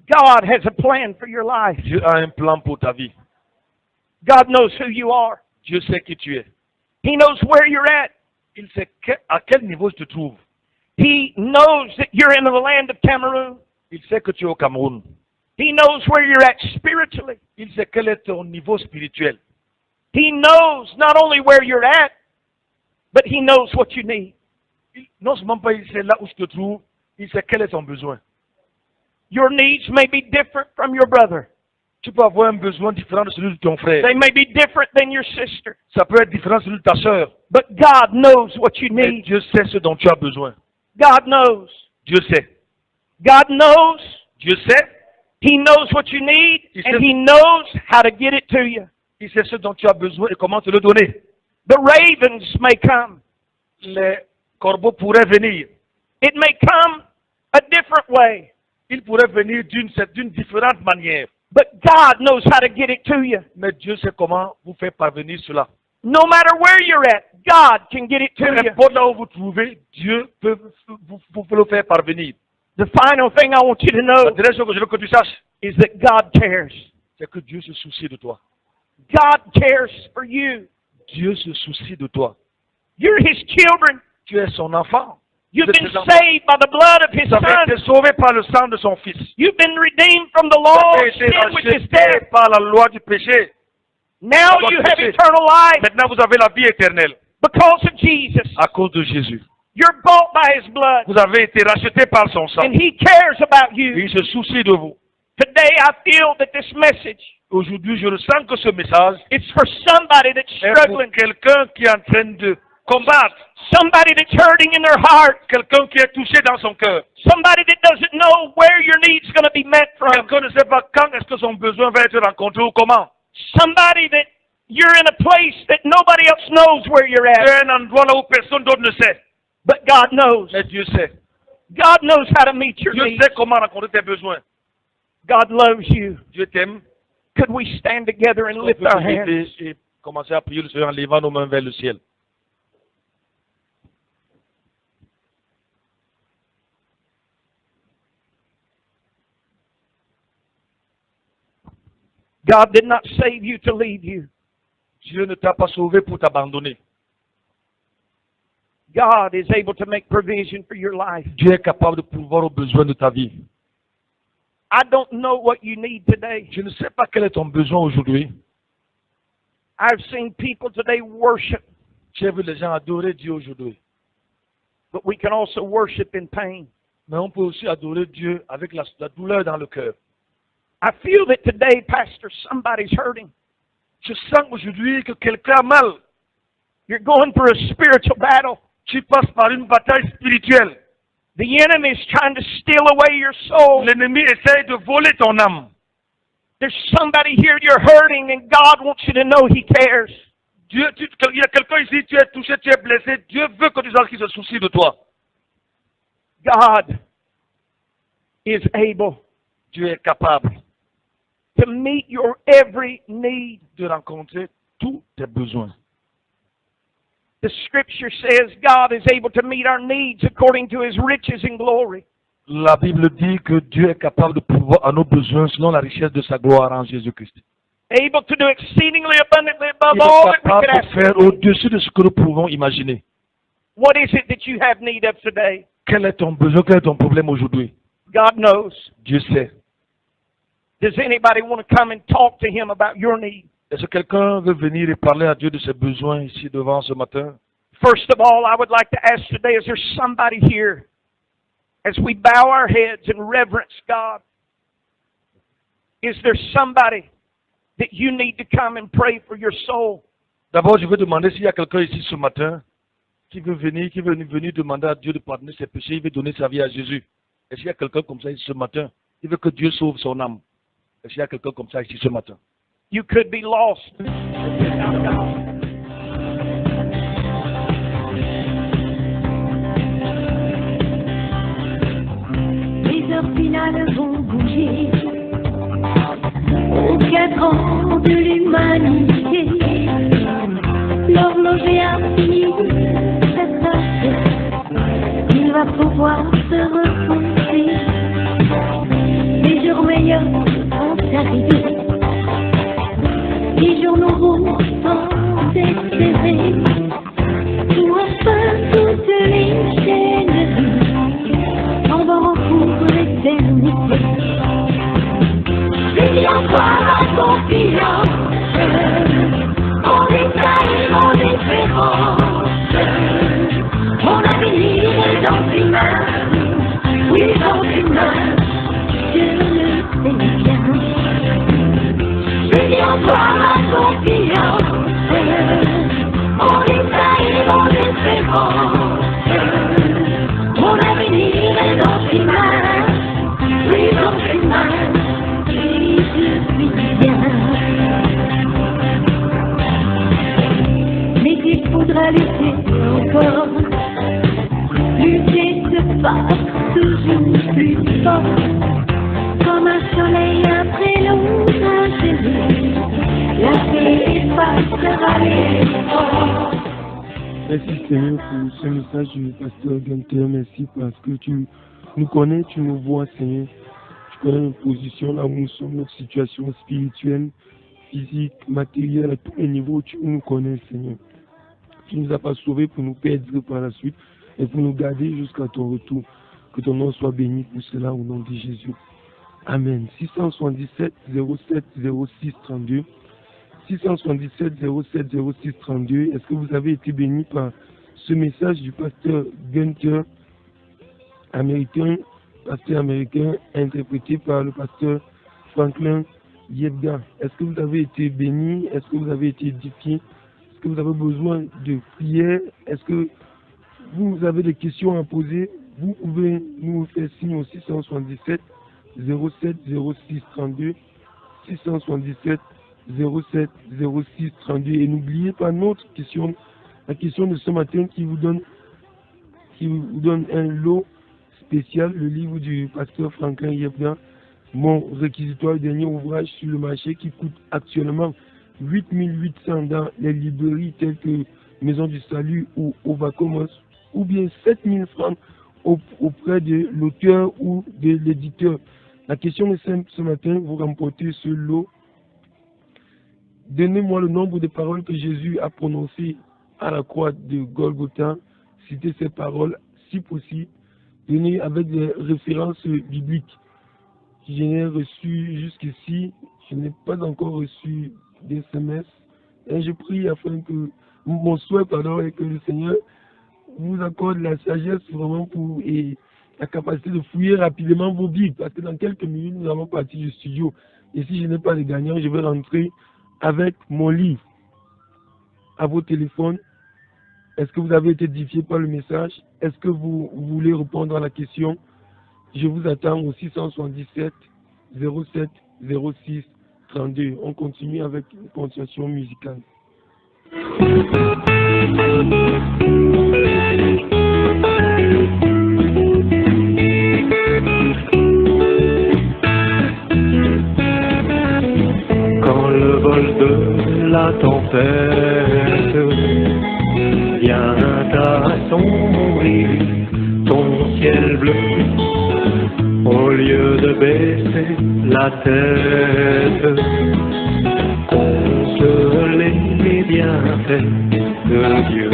God has a plan for your life. Dieu a un plan pour ta vie. God knows who you are. Dieu sait qui tu es. He knows where you're at. Il sait à quel niveau tu te trouves. He knows that you're in the land of Cameroon. Il sait que tu es au Cameroun. He knows where you're at spiritually. Il sait quel est ton niveau spirituel. He knows not only where you're at, but He knows what you need. Non seulement pas il sait là où tu te trouves, il sait quel est ton besoin. Your needs may be different from your brother. Tu peux avoir un besoin différent de celui de ton frère. They may be different than your sister. Ça peut être différent de celui de ta sœur. But God knows what you Mais need. Dieu sait ce dont tu as besoin. God knows. Dieu sait. God knows. Dieu sait. He knows what you need, He and said- He knows how to get it to you. Il sait ce dont tu as besoin et comment te le donner. The ravens may come. Les corbeaux pourraient venir. It may come a different way. Ils pourraient venir d'une différente manière. But God knows how to get it to you. Mais Dieu sait comment vous faire parvenir cela. No matter where you're at, God can get it to Peu you. importe là où vous trouvez, Dieu peut vous le faire parvenir. The final thing I want you to La know dernière chose que je veux que tu saches, is that God cares. c'est que Dieu se soucie de toi. God cares for you. Dieu se soucie de toi. You're His children. Tu es son enfant. You've Vous êtes been ses enfants. saved by the blood of His Vous avez été Son. sauvé par le sang de son Fils. You've been redeemed from the Vous law avez of été sin, which is racheté death. par la loi du péché. Now you have eternal life Maintenant, vous avez la vie éternelle because of Jesus. à cause de Jésus. You're bought by His blood, Vous avez été racheté par son sang. and He cares about Et you. il se soucie de vous. Today I feel that this message Aujourd'hui, je ressens que ce message is for somebody that's est pour struggling, quelqu'un qui est en train de combattre, somebody that's hurting in their heart, quelqu'un qui est touché dans son cœur, somebody that doesn't know where your need's going to be met from, quelqu'un ne sait pas quand est-ce que son besoin va être rencontré ou comment. somebody that you're in a place that nobody else knows where you're at, C'est un endroit là où personne d'autre ne sait. but God knows. Mais Dieu sait. God knows how to meet your Dieu needs. sait comment rencontrer tes besoins. God loves you. Dieu t'aime. Could we stand together and On lift peut our se hands? lever et commencer à prier le Seigneur en levant nos mains vers le ciel. God did not save you to leave you. Dieu ne t'a pas sauvé pour t'abandonner. God is able to make provision for your life. Dieu est capable de pourvoir aux besoins de ta vie. I don't know what you need today. Je ne sais pas quel est ton besoin aujourd'hui. I've seen people today worship, J'ai vu les gens adorer Dieu aujourd'hui. but we can also worship in pain. Mais on peut aussi adorer Dieu avec la douleur dans le cœur. I feel that today, Pastor, somebody's hurting. Je sens aujourd'hui que quelqu'un a mal. You're going through a spiritual battle. Tu passes par une bataille spirituelle. The enemy is trying to steal away your soul. L'ennemi essaie de voler ton âme. There's somebody here, you're hurting, and God wants you to know He cares. Il y a quelqu'un ici, tu es touché, tu es blessé. Dieu veut que tu saches qu'il se soucie de toi. God is able Dieu est capable to meet your every need. de rencontrer tous tes besoins. The scripture says God is able to meet our needs according to His riches and glory. La Bible dit que Dieu est capable de pourvoir à nos besoins selon la richesse de sa gloire en Jésus-Christ. Able to do exceedingly abundantly above Il all est that we could capable de ask. faire au-dessus de ce que nous pouvons imaginer. What is it that you have need of today? Quel est ton besoin, quel est ton problème aujourd'hui? God knows. Dieu sait. Does anybody want to come and talk to Him about your need? Est-ce que quelqu'un veut venir et parler à Dieu de ses besoins ici devant ce matin? First of all, I would like to ask today, is there somebody here, as we bow our heads and reverence God, is there somebody that you need to come and pray for your soul? D'abord, je veux demander s'il y a quelqu'un ici ce matin qui veut venir demander à Dieu de pardonner ses péchés, il veut donner sa vie à Jésus. Est-ce qu'il y a quelqu'un comme ça ici ce matin? Il veut que Dieu sauve son âme. Est-ce qu'il y a quelqu'un comme ça ici ce matin? You could be lost. Les heures finales vont bouger aux 4 ans de l'humanité. L'horloger a fini sa tâche. Il va pouvoir se reposer. Les jours meilleurs vont arriver. Les jours nouveaux sont espérés. Où enfin toutes les chaînes s'en vont pour l'éternité. Il y a encore la confiance, mon détail, mon espérance, mon avenir est dans tes mains, oui dans tes mains, Je le sais bien. il y a encore la confiance, mon détail, mon espérance, mon avenir est dans tes mains, oui dans tes mains. Et je suis bien. Mais il faudra lutter encore. Lutter, se battre toujours plus fort. Comme un soleil après l'orage, la paix effacera les efforts. Merci Seigneur pour ce message du pasteur Gunther. Merci parce que tu nous connais, tu nous vois Seigneur. Tu connais notre position, là où nous sommes, notre situation spirituelle, physique, matérielle, à tous les niveaux, tu nous connais Seigneur. Tu ne nous as pas sauvés pour nous perdre par la suite et pour nous garder jusqu'à ton retour. Que ton nom soit béni pour cela au nom de Jésus. Amen. 677 07 06 32. 677 07 06 32. Est-ce que vous avez été béni par ce message du pasteur Gunther, pasteur américain, interprété par le pasteur Franklin Yebga? Est-ce que vous avez été béni? Est-ce que vous avez été édifié? Est-ce que vous avez besoin de prière? Est-ce que vous avez des questions à poser? Vous pouvez nous faire signe au 677 07 06 32. 677 07 06 32. Et n'oubliez pas notre question, la question de ce matin qui vous donne un lot spécial, le livre du pasteur Franklin Yebna, mon réquisitoire, dernier ouvrage sur le marché qui coûte actuellement 8800 dans les librairies telles que Maison du Salut ou Ovacomos, ou bien 7000 francs auprès de l'auteur ou de l'éditeur. La question est simple ce matin, vous remportez ce lot. Donnez-moi le nombre de paroles que Jésus a prononcées à la croix de Golgotha. Citez ces paroles, si possible. Donnez avec des références bibliques. Je n'ai reçu jusqu'ici, je n'ai pas encore reçu d'SMS. Et je prie afin que, mon souhait, pardon, est que le Seigneur vous accorde la sagesse vraiment et la capacité de fouiller rapidement vos Bibles. Parce que dans quelques minutes, nous allons partir du studio. Et si je n'ai pas de gagnant, je vais rentrer avec mon livre à vos téléphones. Est-ce que vous avez été édifié par le message? Est-ce que vous voulez répondre à la question? Je vous attends au 677 07 06 32. On continue avec une continuation musicale. Quand le vol de la tempête vient assombrir ton ciel bleu, au lieu de baisser la tête, compte les bienfaits de Dieu.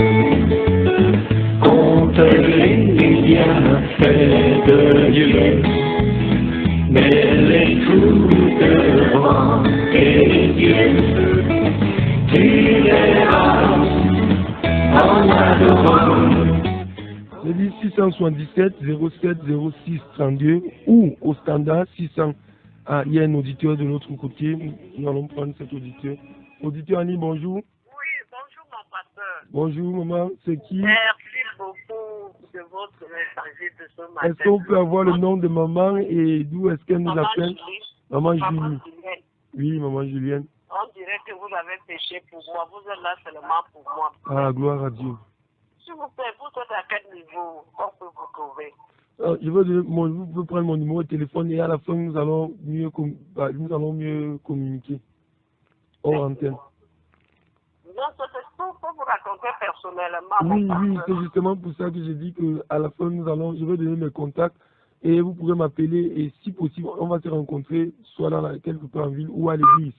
Compte les bienfaits de Dieu. Mets-les tous devant tes yeux. Tu verras en adorant. Je dis 677 07 06 32 ou au standard 600. Ah, il y a un auditeur de l'autre côté. Nous allons prendre cet auditeur. Auditeur Annie, bonjour. Oui, bonjour mon pasteur. Bonjour maman, c'est qui? Merci beaucoup de votre message de ce matin. Est-ce qu'on peut avoir le nom de maman et d'où est-ce qu'elle nous Maman appelle? Julie. Maman Maman Julie. Julienne. Oui, maman Julienne. On dirait que vous avez péché pour moi. Vous êtes là seulement pour moi. Ah, gloire à Dieu. S'il vous plaît, vous êtes à quel niveau on peut vous trouver? Je vous peux prendre mon numéro de téléphone et à la fin nous allons mieux communiquer. Hors antenne. Non, c'est pour vous raconter personnellement. Oui, mon oui, pasteur. c'est justement pour ça que j'ai dit qu'à la fin je vais donner mes contacts et vous pourrez m'appeler et si possible on va se rencontrer soit quelque part en ville ou à l'église.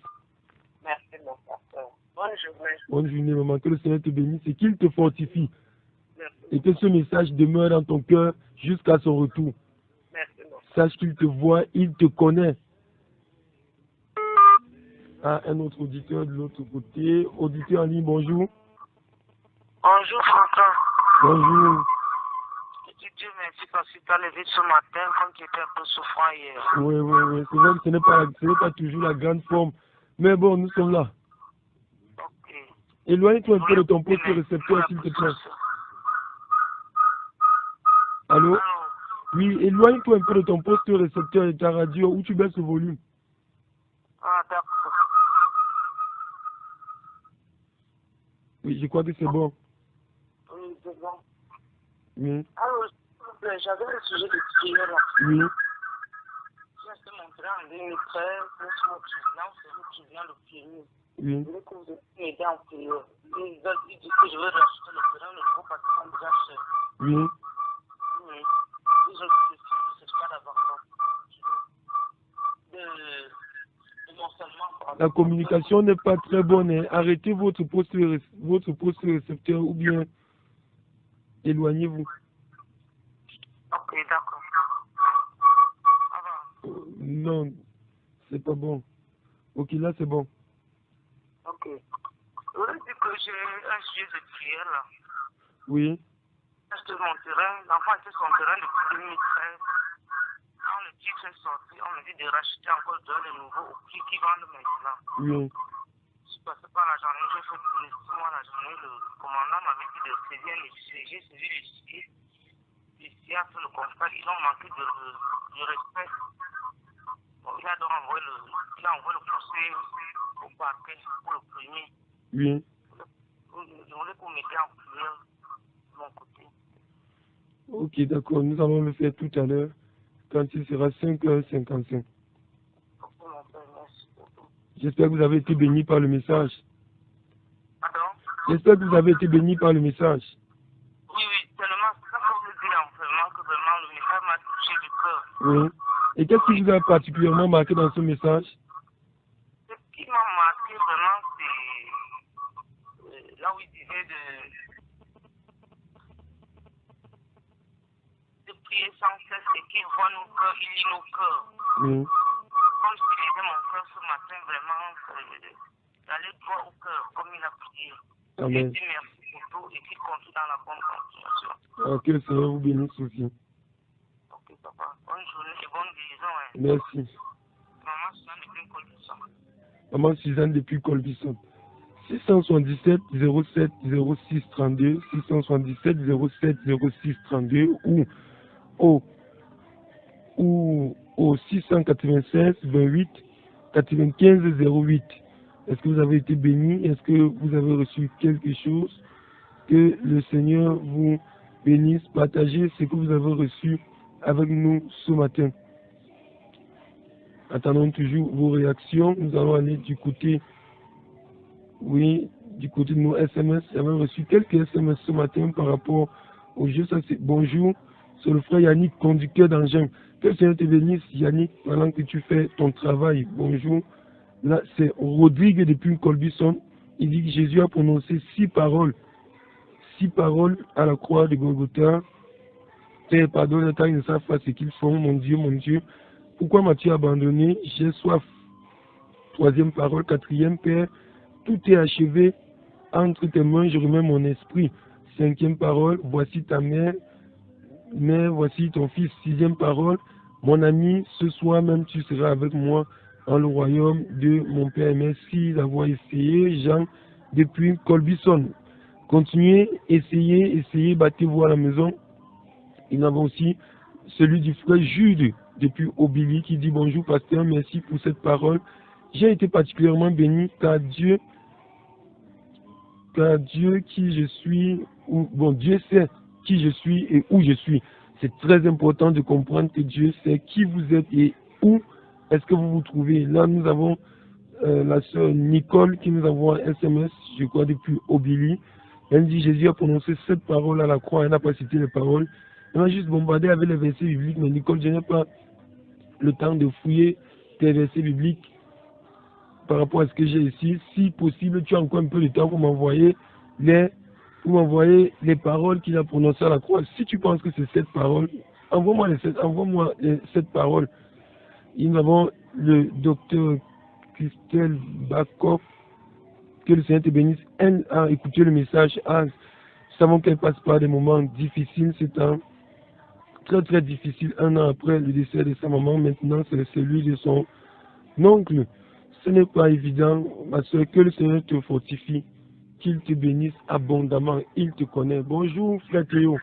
Merci mon pasteur. Bonne journée. Bonne journée maman, que le Seigneur te bénisse et qu'il te fortifie Merci. et que ce message demeure dans ton cœur jusqu'à son retour. Merci mon pasteur. Sache qu'il te voit, il te connaît. Ah, un autre auditeur de l'autre côté. Auditeur en ligne, bonjour. Bonjour Franklin. Bonjour. Dieu merci parce que tu as levé ce matin comme tu étais un peu souffrant hier. Oui, oui, oui. C'est vrai que ce n'est pas toujours la grande forme. Mais bon, nous sommes là. Ok. Éloigne-toi un peu de ton poste récepteur, s'il te plaît. Allô? Oui, éloigne-toi un peu de ton poste récepteur et ta radio où tu baisses le volume. Ah, d'accord. Oui, je crois que c'est bon. Oui, c'est bon. Oui, Alors, s'il vous plaît, j'avais le sujet de prière là. oui, Je suis montré en 2013, pour votre président, c'est vous qui vient le premier. oui. Je veux que vous m'aider en prière. Ils disent que je vais racheter le terrain, le nouveau parce qu'ils sont déjà chers. Oui. Oui. Ils ont dit que c'est le cas d'abord. De mon seulement. La communication n'est pas très bonne. Hein. Arrêtez votre poste récepteur ou bien éloignez-vous. Ok, d'accord. Non, c'est pas bon. Ok, là c'est bon. Ok. Je voulais dire que j'ai un sujet de prière là. Oui, Acheter mon terrain, l'enfant était son terrain depuis 2013. Quand le titre est sorti, on me dit de racheter encore le terrain de nouveau au prix qu'ils vendent maintenant. oui, Je suis passé par la journée, j'ai fait tous les 6 mois la journée. Le commandant m'avait dit de saisir les huissiers. J'ai saisi les huissiers. Les huissiers a fait le constat, ils ont manqué de respect. Bon, il a donc envoyé le procès au parquet pour le premier. oui. Je voulais qu'on m'aide en prière de mon côté. Ok, d'accord. Nous allons le faire tout à l'heure quand il sera 5h55. Ok, mon père, merci beaucoup. J'espère que vous avez été béni par le message. Pardon? J'espère que vous avez été béni par le message. Oui, tellement, c'est ça que je veux dire, vraiment, que vraiment, le message m'a touché du cœur. Oui. Et qu'est-ce qui vous a particulièrement marqué dans ce message? Ce qui m'a marqué vraiment, c'est là où il disait de prier sans cesse et qu'il voit nos cœurs, il lit nos cœurs. Oui. Comme je lisais mon cœur ce matin, vraiment, d'aller droit au cœur, comme il a prié. Amen. Je dis merci pour tout et qu'il continue dans la bonne continuation. Que le Seigneur vous bénisse aussi. Ok, papa. Bonne journée et bonne guérison. Hein. Merci. Maman Suzanne depuis Colbisson. Maman Suzanne depuis Colbisson. 677 07 06 32, 677 07 06 32 ou au 696 28 95 08. Est-ce que vous avez été béni? Est-ce que vous avez reçu quelque chose? Que le Seigneur vous bénisse. Partagez ce que vous avez reçu avec nous ce matin. Attendons toujours vos réactions. Nous allons aller du côté, du côté de nos SMS. J'avais reçu quelques SMS ce matin par rapport au jeu. Ça, c'est bonjour. C'est le frère Yannick, conducteur d'engin. Que le Seigneur te bénisse, Yannick, pendant que tu fais ton travail. Bonjour. Là, c'est Rodrigue depuis Colbisson. Il dit que Jésus a prononcé 6 paroles. 6 paroles à la croix de Golgotha. Père, pardonne, tant ils ne savent pas ce qu'ils font. Mon Dieu, pourquoi m'as-tu abandonné? J'ai soif. 3e parole. 4e, Père, tout est achevé. Entre tes mains, je remets mon esprit. 5e parole. Voici ta mère. Mère, voici ton fils. 6e parole. Mon ami, ce soir même, tu seras avec moi dans le royaume de mon Père. Merci d'avoir essayé, Jean, depuis Colbisson. Continuez, essayez, battez-vous à la maison. Et nous avons aussi celui du frère Jude, depuis Obili, qui dit bonjour pasteur, merci pour cette parole. J'ai été particulièrement béni car Dieu qui je suis, Dieu sait qui je suis et où je suis. C'est très important de comprendre que Dieu sait qui vous êtes et où est-ce que vous vous trouvez. Là, nous avons la sœur Nicole qui nous envoie un SMS, je crois, depuis Obili. Elle dit Jésus a prononcé cette parole à la croix, elle n'a pas cité les paroles. Elle a juste bombardé avec les versets bibliques, mais Nicole, je n'ai pas le temps de fouiller tes versets bibliques par rapport à ce que j'ai ici. Si possible, tu as encore un peu de temps pour m'envoyer les paroles qu'il a prononcées à la croix. Si tu penses que c'est cette parole, envoie-moi les 7 paroles. Et nous avons le docteur Christelle Bakov. Que le Seigneur te bénisse. Elle a écouté le message. Nous savons qu'elle passe par des moments difficiles. C'est très très difficile. 1 an après le décès de sa maman, maintenant c'est celui de son oncle. Ce n'est pas évident, ma soeur. Que le Seigneur te fortifie. Qu'il te bénisse abondamment. Il te connaît. Bonjour, frère Théo.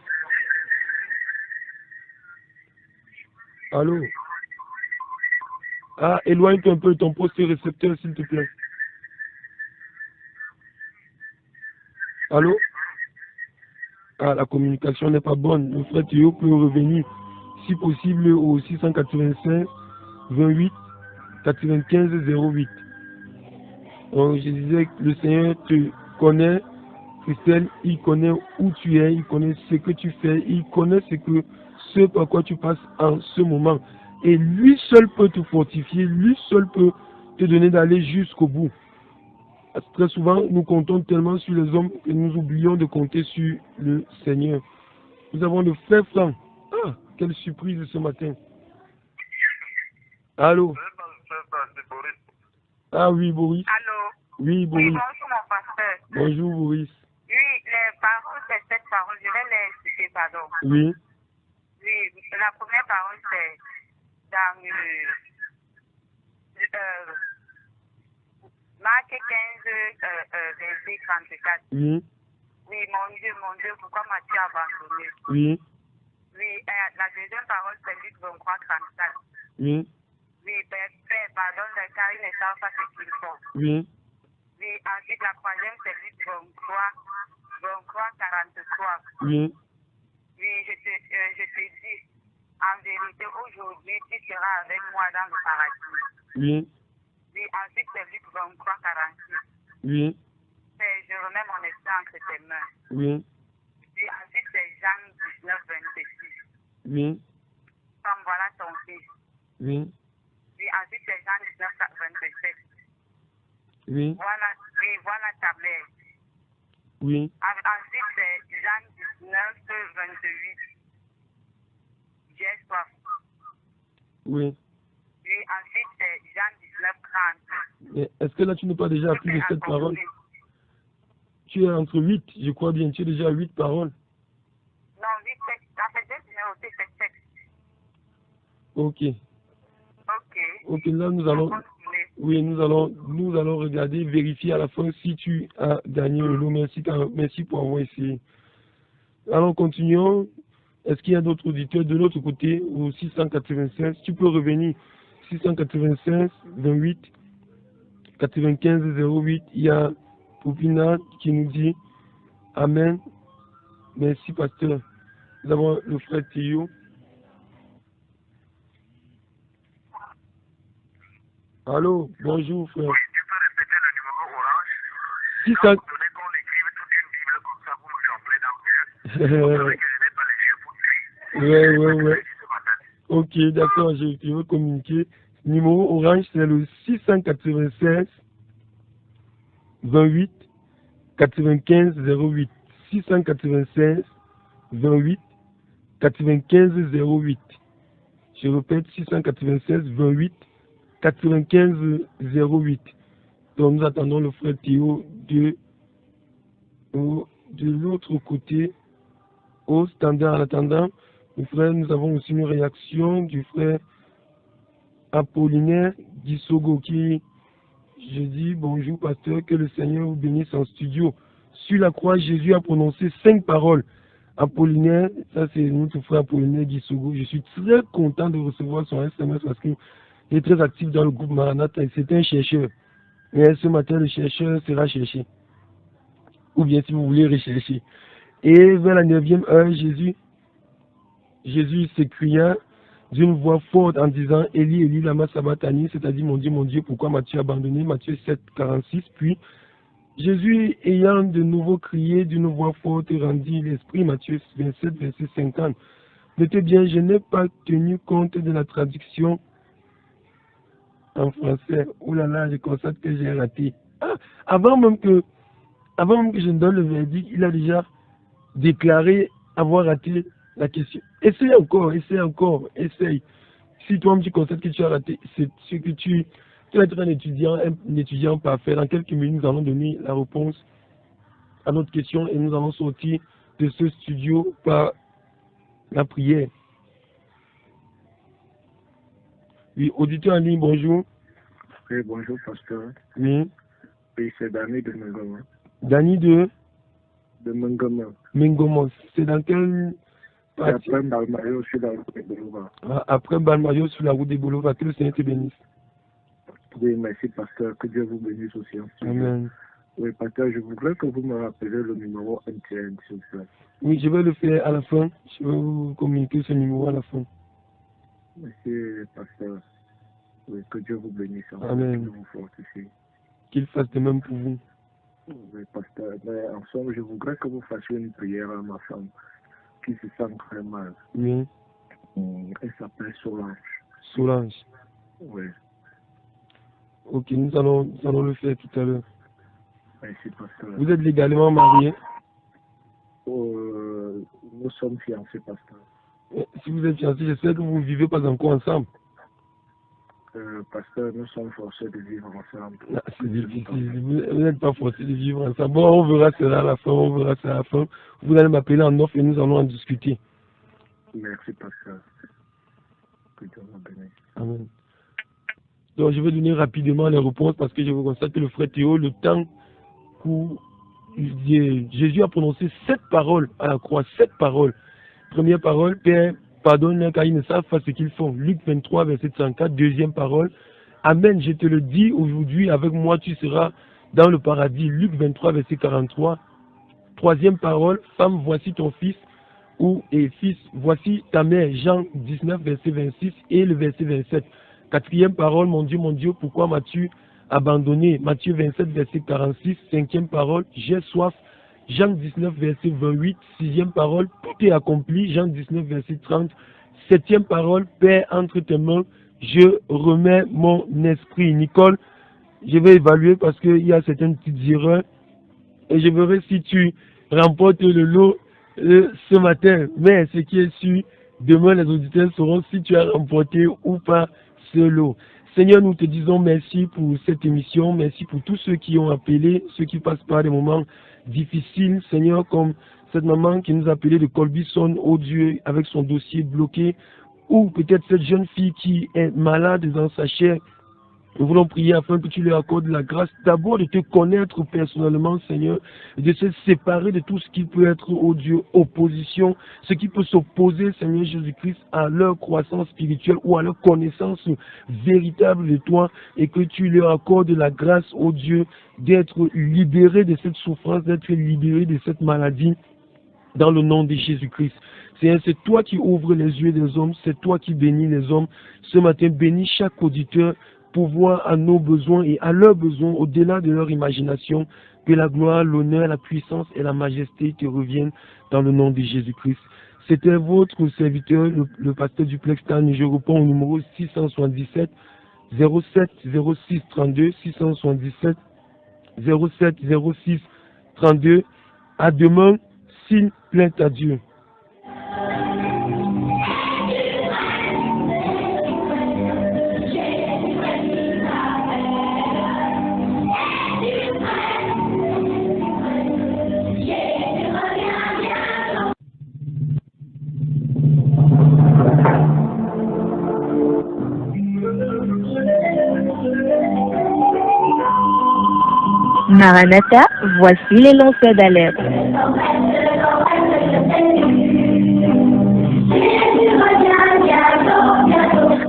Allô? Éloigne-toi un peu de ton poste récepteur, s'il te plaît. Allô? La communication n'est pas bonne. Le frère Théo peut revenir, si possible, au 685 28 95 08. Donc, je disais que le Seigneur te connaît, Christelle, il connaît où tu es, il connaît ce que tu fais, il connaît ce par quoi tu passes en ce moment. Et lui seul peut te fortifier, lui seul peut te donner d'aller jusqu'au bout. Très souvent, nous comptons tellement sur les hommes que nous oublions de compter sur le Seigneur. Nous avons le frère Franck. Quelle surprise ce matin. Allô? Oui, Boris. Allô? Oui, Boris. Oui, bonjour, mon pasteur. Bonjour, Boris. Oui, les paroles, c'est cette parole, je vais les citer, pardon. Oui. Oui, la première parole, c'est dans Marc 15, verset 34. Oui. Oui, mon Dieu, pourquoi m'as-tu abandonné? Oui. Oui, la deuxième parole, c'est Luc 23, 34. Oui. Oui, Père, pardonne car ils ne savent pas ce qu'ils font. Oui. Oui, ensuite, la troisième, c'est Luc 23, 43. Oui. Oui, je te dis, en vérité, aujourd'hui, tu seras avec moi dans le paradis. Oui. Puis ensuite, c'est Luc 23, 46. Oui. Je remets mon esprit entre tes mains. Oui. Puis ensuite, c'est Jean 19, 26. Oui. Comme voilà ton fils. Oui. Puis ensuite, c'est Jean 19, 27. Oui. Voilà ta mère. Oui. Ensuite, c'est Jean 19, 28. J'ai soif. Oui. Puis ensuite, c'est Jean 19, 30. Mais est-ce que là, tu n'es pas déjà à plus de 7 paroles? Tu es entre 8, je crois bien. Tu es déjà à 8 paroles. Non, 8 textes. Ça fait 2 numérotés, c'est texte. Ok. Ok. Ok, là, nous allons... Oui, nous allons regarder, vérifier à la fin si tu as gagné le lot. Merci pour avoir essayé. Alors, continuons. Est-ce qu'il y a d'autres auditeurs de l'autre côté au 696? Tu peux revenir. 696, 28, 95, 08. Il y a Poupina qui nous dit Amen. Merci, pasteur. Nous avons le frère Théo. Allô, bonjour, frère. Oui, tu peux répéter le numéro orange. 600... Quand vous donnez qu'on écrive toute une Bible comme ça, vous me jonglez dans le yeux. Vous savez que je n'ai pas les yeux pour lui. Ouais. Ok, d'accord, je veux communiquer. Numéro orange, c'est le 696 28 95 08. 696 28 95 08. Je répète, 696 28 95 08. Donc nous attendons le frère Théo de l'autre côté au standard. En attendant, nous avons aussi une réaction du frère Apollinaire Gisogo qui, je dis bonjour pasteur, que le Seigneur vous bénisse en studio. Sur la croix, Jésus a prononcé 5 paroles. Apollinaire, ça c'est notre frère Apollinaire Gisogo. Je suis très content de recevoir son SMS parce qu'il est très actif dans le groupe Maranatha et c'est un chercheur. Et ce matin, le chercheur sera cherché. Ou bien si vous voulez rechercher. Et vers la 9e heure, Jésus s'écria d'une voix forte en disant Élie, Élie, lama sabachthani, c'est-à-dire mon Dieu, pourquoi m'as-tu abandonné? Matthieu 7, 46. Puis Jésus, ayant de nouveau crié d'une voix forte, rendit l'esprit. Matthieu 27, verset 50. Notez bien, je n'ai pas tenu compte de la traduction en français. Ouh là là, je constate que j'ai raté. Ah, avant même que je ne donne le verdict, il a déjà déclaré avoir raté la question. Essaye encore. Si toi-même tu constates que tu as raté, c'est ce que tu es un étudiant parfait. Dans quelques minutes, nous allons donner la réponse à notre question et nous allons sortir de ce studio par la prière. Oui, auditeur en ligne, bonjour. Oui, bonjour, pasteur. Oui. Oui, c'est Dani de Mengoma. Dani de Mengoma. Mengoma. C'est dans quel parti? Après Balmayo, sur la route des Boulevards. Après Balmayo, sur la route des Boulevards. Que le Seigneur te bénisse. Oui, merci, pasteur. Que Dieu vous bénisse aussi. Amen. Oui, pasteur, je voudrais que vous me rappeliez le numéro MTN, s'il vous plaît. Oui, je vais le faire à la fin. Je vais vous communiquer ce numéro à la fin. Merci, pasteur. Oui, que Dieu vous bénisse. Amen. Que vous fortifie. Qu'il fasse de même pour vous. Oui, pasteur. Mais en somme, je voudrais que vous fassiez une prière à ma femme qui se sent très mal. Oui. Elle s'appelle Solange. Solange. Oui. Ok, nous allons le faire tout à l'heure. Merci, pasteur. Vous êtes légalement marié? Nous sommes fiancés, pasteur. Si vous êtes fiancé, j'espère que vous ne vivez pas encore ensemble. Pasteur, nous sommes forcés de vivre ensemble. C'est difficile. Vous n'êtes pas forcés de vivre ensemble. Bon, on verra ça à la fin. Vous allez m'appeler en off et nous allons en discuter. Merci, pasteur. Que Dieu vous bénisse. Amen. Donc, je vais donner rapidement les réponses parce que je vous constate que le frère Théo, le temps où Jésus a prononcé 7 paroles à la croix, 7 paroles. Première parole, Père, pardonne-leur car ils ne savent pas ce qu'ils font. Luc 23, verset 34. Deuxième parole, Amen, je te le dis, aujourd'hui avec moi tu seras dans le paradis. Luc 23, verset 43. Troisième parole, femme, voici ton fils. et fils, voici ta mère, Jean 19, verset 26 et le verset 27. Quatrième parole, mon Dieu, pourquoi m'as-tu abandonné? Matthieu 27, verset 46. Cinquième parole, j'ai soif. Jean 19, verset 28. Sixième parole, tout est accompli. Jean 19, verset 30. Septième parole, Père, entre tes mains, je remets mon esprit. Nicole, je vais évaluer parce qu'il y a certaines petites erreurs. Et je verrai si tu remportes le lot ce matin. Mais ce qui est sûr, demain les auditeurs sauront si tu as remporté ou pas ce lot. Seigneur, nous te disons merci pour cette émission. Merci pour tous ceux qui ont appelé, ceux qui passent par des moments difficiles. Seigneur, comme cette maman qui nous a appelé de Colbison, oh Dieu, avec son dossier bloqué. Ou peut-être cette jeune fille qui est malade dans sa chair. Nous voulons prier afin que tu leur accordes la grâce d'abord de te connaître personnellement, Seigneur, et de se séparer de tout ce qui peut être, oh Dieu, opposition, ce qui peut s'opposer, Seigneur Jésus-Christ, à leur croissance spirituelle ou à leur connaissance véritable de toi, et que tu leur accordes la grâce, oh Dieu, d'être libérés de cette souffrance, d'être libérés de cette maladie, dans le nom de Jésus-Christ. C'est toi qui ouvres les yeux des hommes, c'est toi qui bénis les hommes. Ce matin, bénis chaque auditeur, pour voir à nos besoins et à leurs besoins, au-delà de leur imagination, que la gloire, l'honneur, la puissance et la majesté te reviennent dans le nom de Jésus-Christ. C'était votre serviteur, le pasteur Duplex Tan. Je réponds au numéro 677 07 06 32, 677 07 06 32. À demain, s'il plaît à Dieu. Maranatha, voici les lanceurs d'alerte.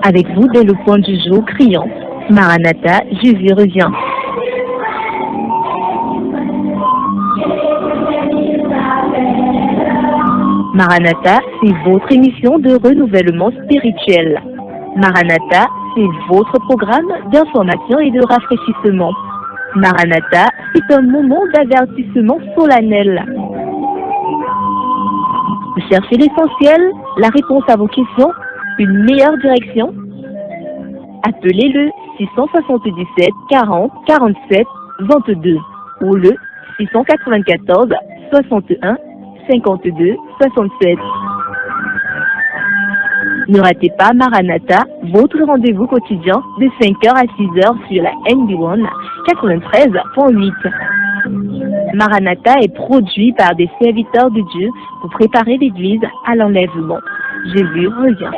Avec vous dès le point du jour criant, Maranatha, Jésus revient. Maranatha, c'est votre émission de renouvellement spirituel. Maranatha, c'est votre programme d'information et de rafraîchissement. Maranatha, c'est un moment d'avertissement solennel. Vous cherchez l'essentiel, la réponse à vos questions, une meilleure direction? Appelez le 677 40 47 22 ou le 694 61 52 67. Ne ratez pas Maranatha, votre rendez-vous quotidien de 5h à 6h sur la NB1 93.8. Maranatha est produit par des serviteurs de Dieu pour préparer l'Église à l'enlèvement. Jésus revient.